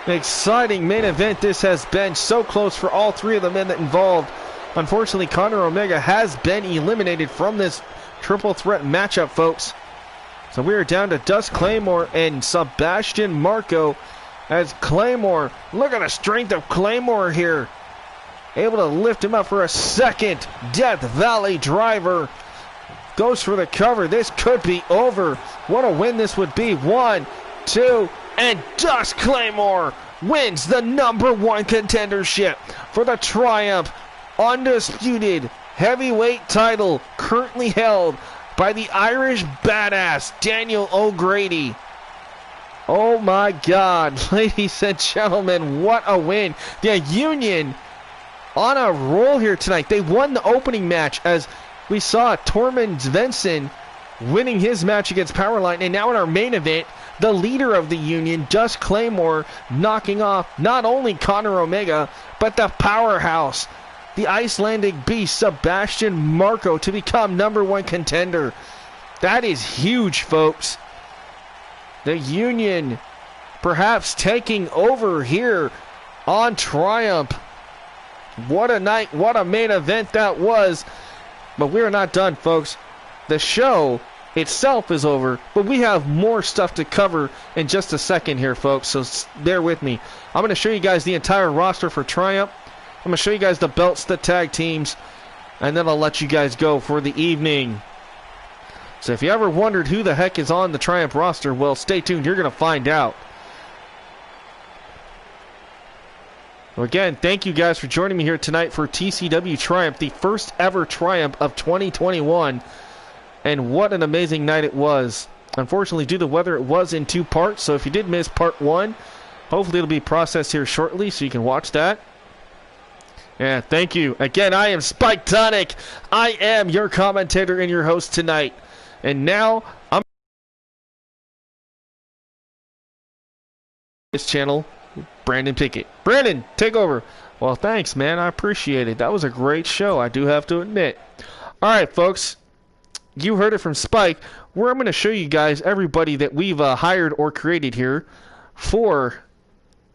An exciting main event this has been. So close for all three of the men that involved. Unfortunately, Connor Omega has been eliminated from this triple threat matchup, folks. So we are down to DUSK, Claymore, and Sebastian Marko as Claymore. Look at the strength of Claymore here. Able to lift him up for a second Death Valley driver. Goes for the cover. This could be over. What a win this would be. 1, 2, and DUSK Claymore wins the #1 contendership for the Triumph Undisputed Heavyweight title, currently held by the Irish badass Daniel O'Grady. Oh my God, ladies and gentlemen, what a win. The Union on a roll here tonight. They won the opening match as we saw Tormund Svensson winning his match against Powerline. And now in our main event, the leader of the Union, DUSK Claymore, knocking off not only Connor Omega, but the powerhouse, the Icelandic beast, Sebastian Marko, to become #1 contender. That is huge, folks. The Union perhaps taking over here on Triumph. What a night, what a main event that was. But we're not done, folks. The show itself is over, but we have more stuff to cover in just a second here, folks, so bear with me. I'm going to show you guys the entire roster for Triumph. I'm going to show you guys the belts, the tag teams, and then I'll let you guys go for the evening. So if you ever wondered who the heck is on the Triumph roster, well, stay tuned. You're going to find out. Well, again, thank you guys for joining me here tonight for TCW Triumph, the first ever Triumph of 2021. And what an amazing night it was. Unfortunately, due to the weather, it was in 2 parts. So if you did miss part 1, hopefully it'll be processed here shortly so you can watch that. Yeah, thank you. Again, I am Spike Tonic. I am your commentator and your host tonight. And now, I'm this channel, Brandon Pickett. Brandon, take over. Well, thanks, man. I appreciate it. That was a great show, I do have to admit. All right, folks. You heard it from Spike, where I'm going to show you guys everybody that we've hired or created here for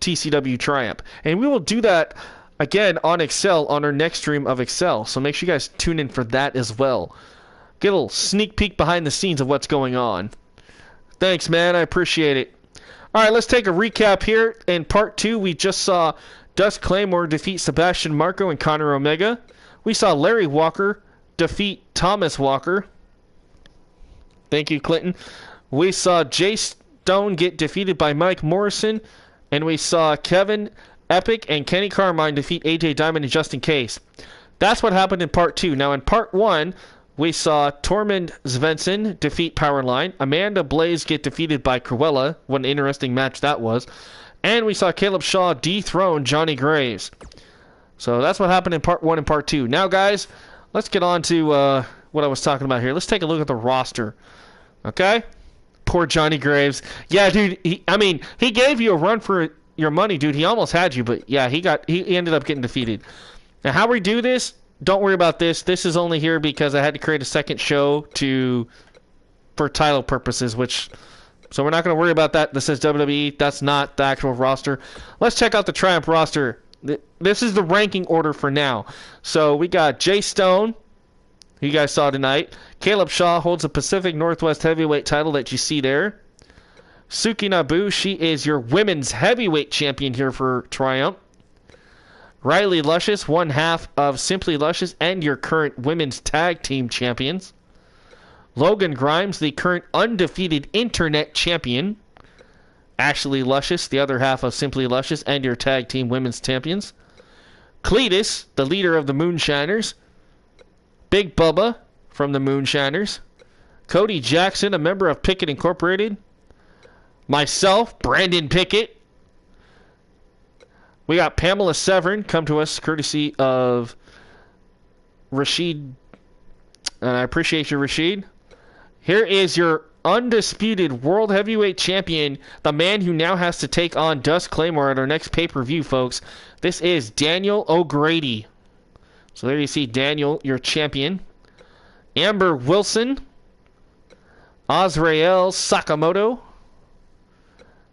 TCW Triumph. And we will do that again on Excel on our next stream of Excel. So make sure you guys tune in for that as well. Get a little sneak peek behind the scenes of what's going on. Thanks, man. I appreciate it. All right, let's take a recap here. In part 2, we just saw DUSK Claymore defeat Sebastian Marko and Connor Omega. We saw Larry Walker defeat Thomas Walker. Thank you, Clinton. We saw JACE Stone get defeated by Mike Morrison. And we saw Kevin Epic and Kenny Carmine defeat AJ Diamond and Justin Case. That's what happened in part 2. Now in part 1, we saw Tormund Svensson defeat Powerline. Amanda Blaze get defeated by Cruella. What an interesting match that was. And we saw Caleb Shaw dethrone Johnny Graves. So that's what happened in part 1 and part 2. Now, guys, let's get on to what I was talking about here. Let's take a look at the roster. Okay? Poor Johnny Graves. Yeah, dude, he gave you a run for your money, dude. He almost had you, but yeah, he ended up getting defeated. Now, how we do this, don't worry about this. This is only here because I had to create a second show for title purposes, so we're not going to worry about that. This says WWE. That's not the actual roster. Let's check out the Triumph roster. This is the ranking order for now. So we got Jay Stone, who you guys saw tonight. Caleb Shaw holds a Pacific Northwest heavyweight title that you see there. Suki Nabu, she is your women's heavyweight champion here for Triumph. Riley Luscious, one half of Simply Luscious and your current women's tag team champions. Logan Grimes, the current undefeated internet champion. Ashley Luscious, the other half of Simply Luscious and your tag team women's champions. Cletus, the leader of the Moonshiners. Big Bubba from the Moonshiners. Cody Jackson, a member of Pickett Incorporated. Myself, Brandon Pickett. We got Pamela Severin, come to us courtesy of Rashid. And I appreciate you, Rashid. Here is your undisputed World Heavyweight Champion, the man who now has to take on DUSK Claymore at our next pay-per-view, folks. This is Daniel O'Grady. So there you see Daniel, your champion. Amber Wilson. Azrael Sakamoto.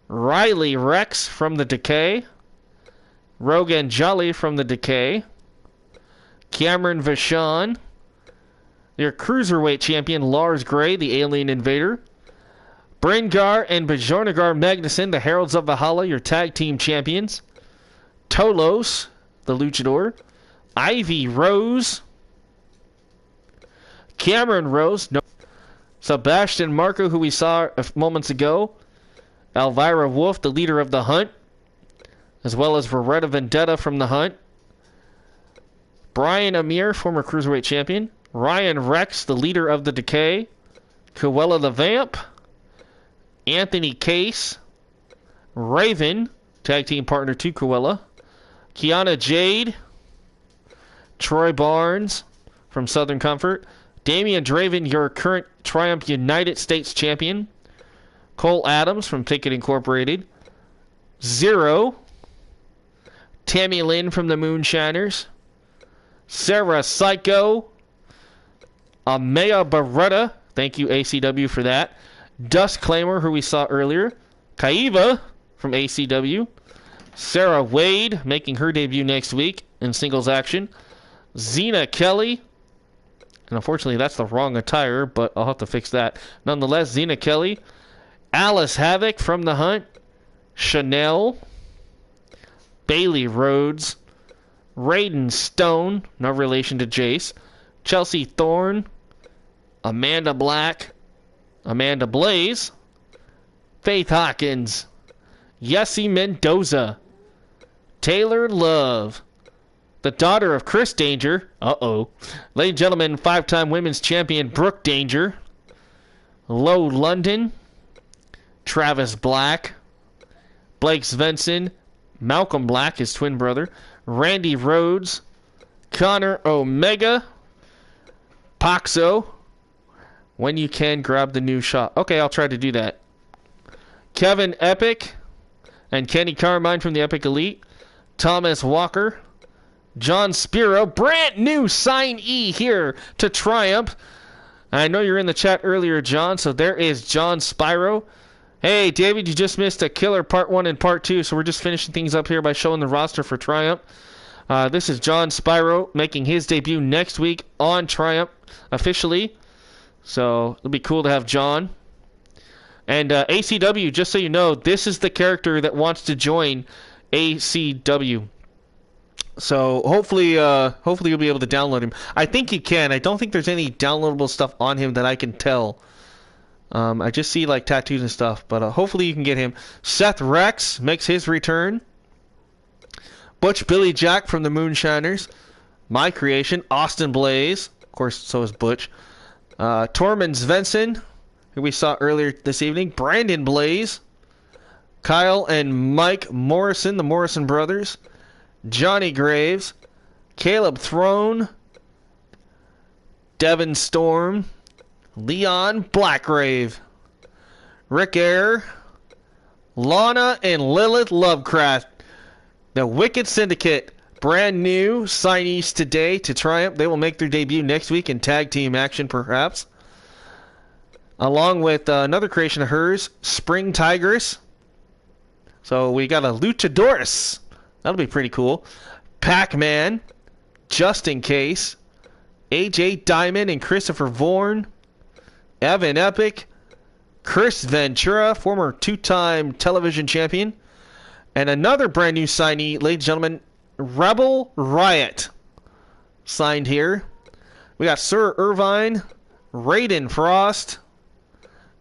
Riley Rex from the Decay. Rogan Jolly from the Decay. Cameron Vachon. Your Cruiserweight champion, Lars Gray, the Alien Invader. Bringar and Bjornagar Magnuson, the Heralds of Valhalla, your tag team champions. Tolos, the Luchador. Ivy Rose. Cameron Rose. No. Sebastian Marko, who we saw moments ago. Elvira Wolf, the leader of the Hunt. As well as Beretta Vendetta from the Hunt. Brian Amir, former Cruiserweight champion. Ryan Rex, the leader of the Decay. Cruella the Vamp. Anthony Case. Raven, tag team partner to Cruella. Kiana Jade. Troy Barnes from Southern Comfort. Damian Draven, your current Triumph United States champion. Cole Adams from Pickett Incorporated. Zero. Tammy Lynn from the Moonshiners. Sarah Psycho. Amaya Beretta. Thank you, ACW, for that. DUSK Claymore, who we saw earlier. Kaiva from ACW. Sarah Wade, making her debut next week in singles action. Xena Kelly. And unfortunately, that's the wrong attire, but I'll have to fix that. Nonetheless, Xena Kelly. Alice Havoc from the Hunt. Chanel. Bailey Rhodes. Raiden Stone, no relation to Jace. Chelsea Thorne. Amanda Black. Amanda Blaze. Faith Hawkins. Yessie Mendoza. Taylor Love. The daughter of Chris Danger. Uh-oh. Ladies and gentlemen, 5-time women's champion Brooke Danger. Low London. Travis Black. Blake Svensson. Malcolm Black, his twin brother. Randy Rhodes. Connor Omega. Paxo. When you can, grab the new shot. Okay, I'll try to do that. Kevin Epic. And Kenny Carmine from the Epic Elite. Thomas Walker. John Spiro. Brand new signee here to Triumph. I know you're in the chat earlier, John. So there is John Spiro. Hey, David, you just missed a killer part 1 and part 2. So we're just finishing things up here by showing the roster for Triumph. This is John Spiro making his debut next week on Triumph officially. So it'll be cool to have John. And ACW, just so you know, this is the character that wants to join ACW. So hopefully you'll be able to download him. I think you can. I don't think there's any downloadable stuff on him that I can tell. I just see like tattoos and stuff, but hopefully you can get him. Seth Rex makes his return. Butch Billy Jack from the Moonshiners. My creation, Austin Blaze. Of course, so is Butch. Tormund Svensson, who we saw earlier this evening. Brandon Blaze. Kyle and Mike Morrison, the Morrison brothers. Johnny Graves. Caleb Throne. Devin Storm. Leon Blackgrave. Rick Air. Lana and Lilith Lovecraft. The Wicked Syndicate. Brand new signees today to Triumph. They will make their debut next week in tag team action, perhaps. Along with another creation of hers, Spring Tigress. So we got a Luchadorus. That'll be pretty cool. Pac-Man. Just in Case. AJ Diamond and Christopher Vaughan. Evan Epic. Chris Ventura, former 2-time television champion. And another brand new signee, ladies and gentlemen, Rebel Riot. Signed here. We got Sir Irvine, Raiden Frost,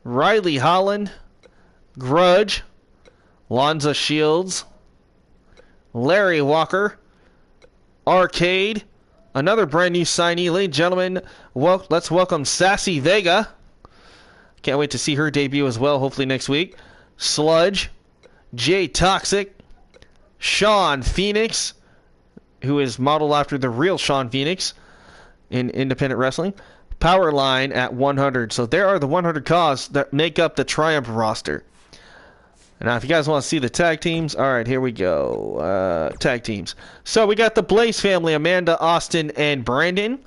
Riley Holland, Grudge, Lonza Shields, Larry Walker, Arcade, another brand new signee, ladies and gentlemen. Let's welcome Sassy Vega. Can't wait to see her debut as well, hopefully next week. Sludge, Jay Toxic, Sean Phoenix, who is modeled after the real Sean Phoenix in independent wrestling. Powerline at 100. So there are the 100 cause that make up the Triumph roster. Now, if you guys want to see the tag teams, all right, here we go. Tag teams. So we got the Blaze family, Amanda, Austin, and Brandon.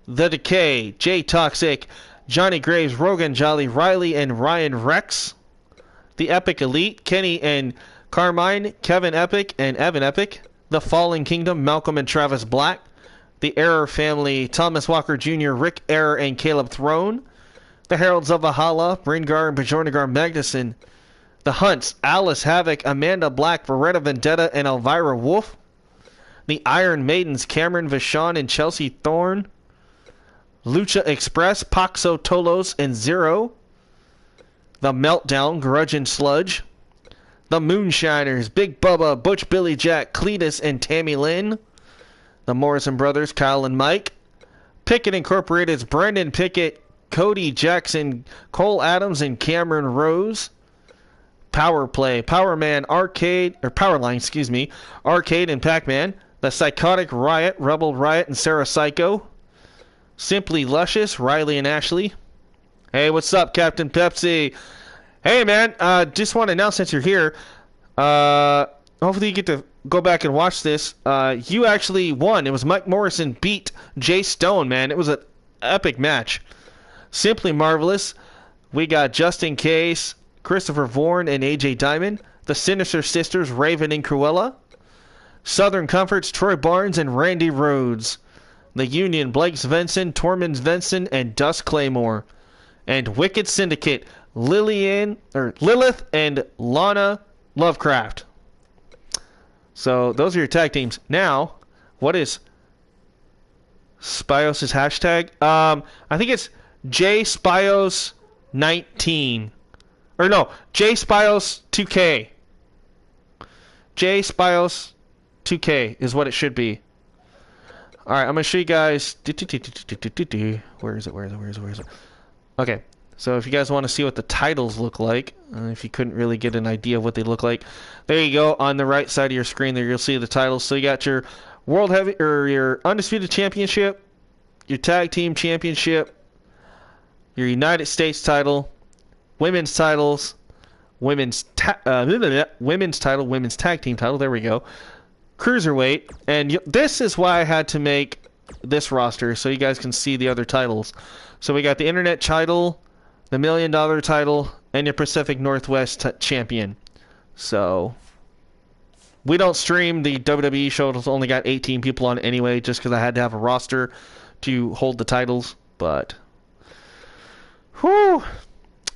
The Decay, Jay Toxic, Johnny Graves, Rogan Jolly, Riley, and Ryan Rex. The Epic Elite, Kenny and Carmine, Kevin Epic and Evan Epic. The Fallen Kingdom, Malcolm and Travis Black. The Error Family, Thomas Walker Jr., Rick Error and Caleb Throne. The Heralds of Valhalla, Bringar and Bjornagar Magnuson. The Hunts, Alice Havoc, Amanda Black, Beretta Vendetta, and Elvira Wolf. The Iron Maidens, Cameron Vachon and Chelsea Thorne. Lucha Express, Paxo Tolos and Zero. The Meltdown, Grudge and Sludge. The Moonshiners, Big Bubba, Butch Billy Jack, Cletus and Tammy Lynn. The Morrison Brothers, Kyle and Mike. Pickett Incorporated's Brendan Pickett, Cody Jackson, Cole Adams, and Cameron Rose. Power Play, Powerman, Powerline, Arcade and Pac-Man. The Psychotic Riot, Rebel Riot, and Sarah Psycho. Simply Luscious, Riley and Ashley. Hey, what's up, Captain Pepsi? Hey, man, just want to announce since you're here, hopefully you get to go back and watch this. You actually won. It was Mike Morrison beat Jay Stone, man. It was an epic match. Simply marvelous. We got Justin Case, Christopher Vaughan, and AJ Diamond. The Sinister Sisters, Raven and Cruella. Southern Comforts, Troy Barnes and Randy Rhodes. The Union, Blake Svensson, Tormund Svensson, and Dusk Claymore. And Wicked Syndicate, Lilith and Lana Lovecraft. So those are your tag teams. Now, what is Spios' hashtag? I think it's JSpios19. Or no, JSpios2k. JSpios2k is what it should be. Alright, I'm going to show you guys. Where is it? Okay, so if you guys want to see what the titles look like, if you couldn't really get an idea of what they look like, there you go. On the right side of your screen there, you'll see the titles. So you got your World Heavy, or your Undisputed Championship, your Tag Team Championship, your United States title, Women's titles, Women's Tag Team title, there we go, Cruiserweight, and this is why I had to make this roster, so you guys can see the other titles. So we got the Internet title, the $1 Million title, and your Pacific Northwest champion. So we don't stream the WWE show. It's only got 18 people on it anyway, just because I had to have a roster to hold the titles. But whew.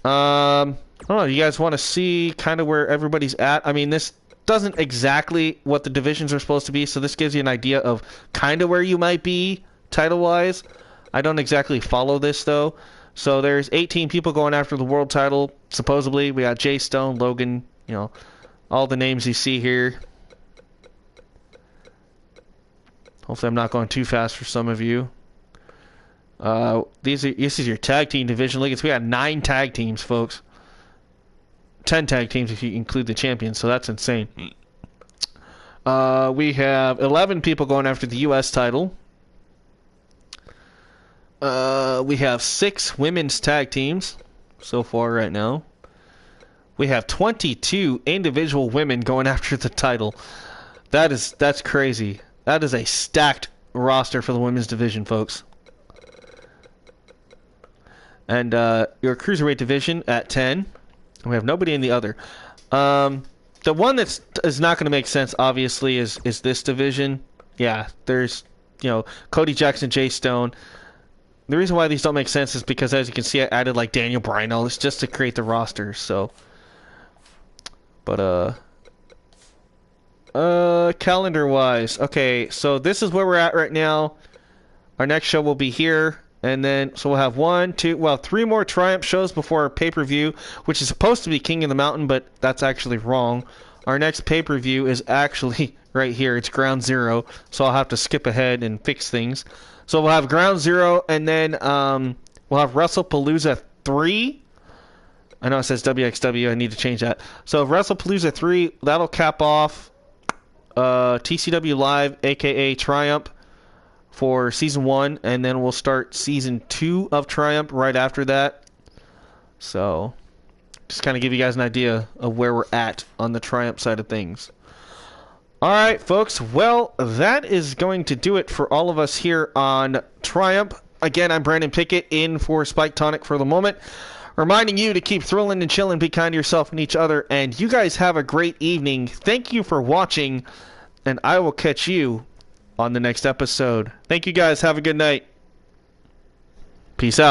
I don't know. You guys want to see kind of where everybody's at? I mean, this doesn't exactly what the divisions are supposed to be, so this gives you an idea of kind of where you might be title-wise. I don't exactly follow this, though. So there's 18 people going after the world title, supposedly. We got Jay Stone, Logan, you know, all the names you see here. Hopefully I'm not going too fast for some of you. This is your tag team division. Look, we got 9 tag teams, folks. 10 tag teams if you include the champions, so that's insane. We have 11 people going after the U.S. title. We have 6 women's tag teams so far right now. We have 22 individual women going after the title. That's crazy. That is a stacked roster for the women's division, folks. And your cruiserweight division at 10. We have nobody in the other. The one that is not going to make sense, obviously, is this division. Yeah, there's, you know, Cody Jackson, Jay Stone. The reason why these don't make sense is because, as you can see, I added like Daniel Bryan, all this just to create the roster. So, but calendar-wise, okay. So this is where we're at right now. Our next show will be here. And then, so we'll have 3 more Triumph shows before our pay-per-view, which is supposed to be King of the Mountain, but that's actually wrong. Our next pay-per-view is actually right here. It's Ground Zero, so I'll have to skip ahead and fix things. So we'll have Ground Zero, and then we'll have WrestlePalooza 3. I know it says WXW. I need to change that. So WrestlePalooza 3, that'll cap off TCW Live, a.k.a. Triumph, for Season 1, and then we'll start Season 2 of Triumph right after that. So, just kind of give you guys an idea of where we're at on the Triumph side of things. Alright, folks, well, that is going to do it for all of us here on Triumph. Again, I'm Brandon Pickett, in for Spike Tonic for the moment. reminding you to keep thrilling and chilling, be kind to yourself and each other, and you guys have a great evening. Thank you for watching, and I will catch you on the next episode. Thank you guys. Have a good night. Peace out.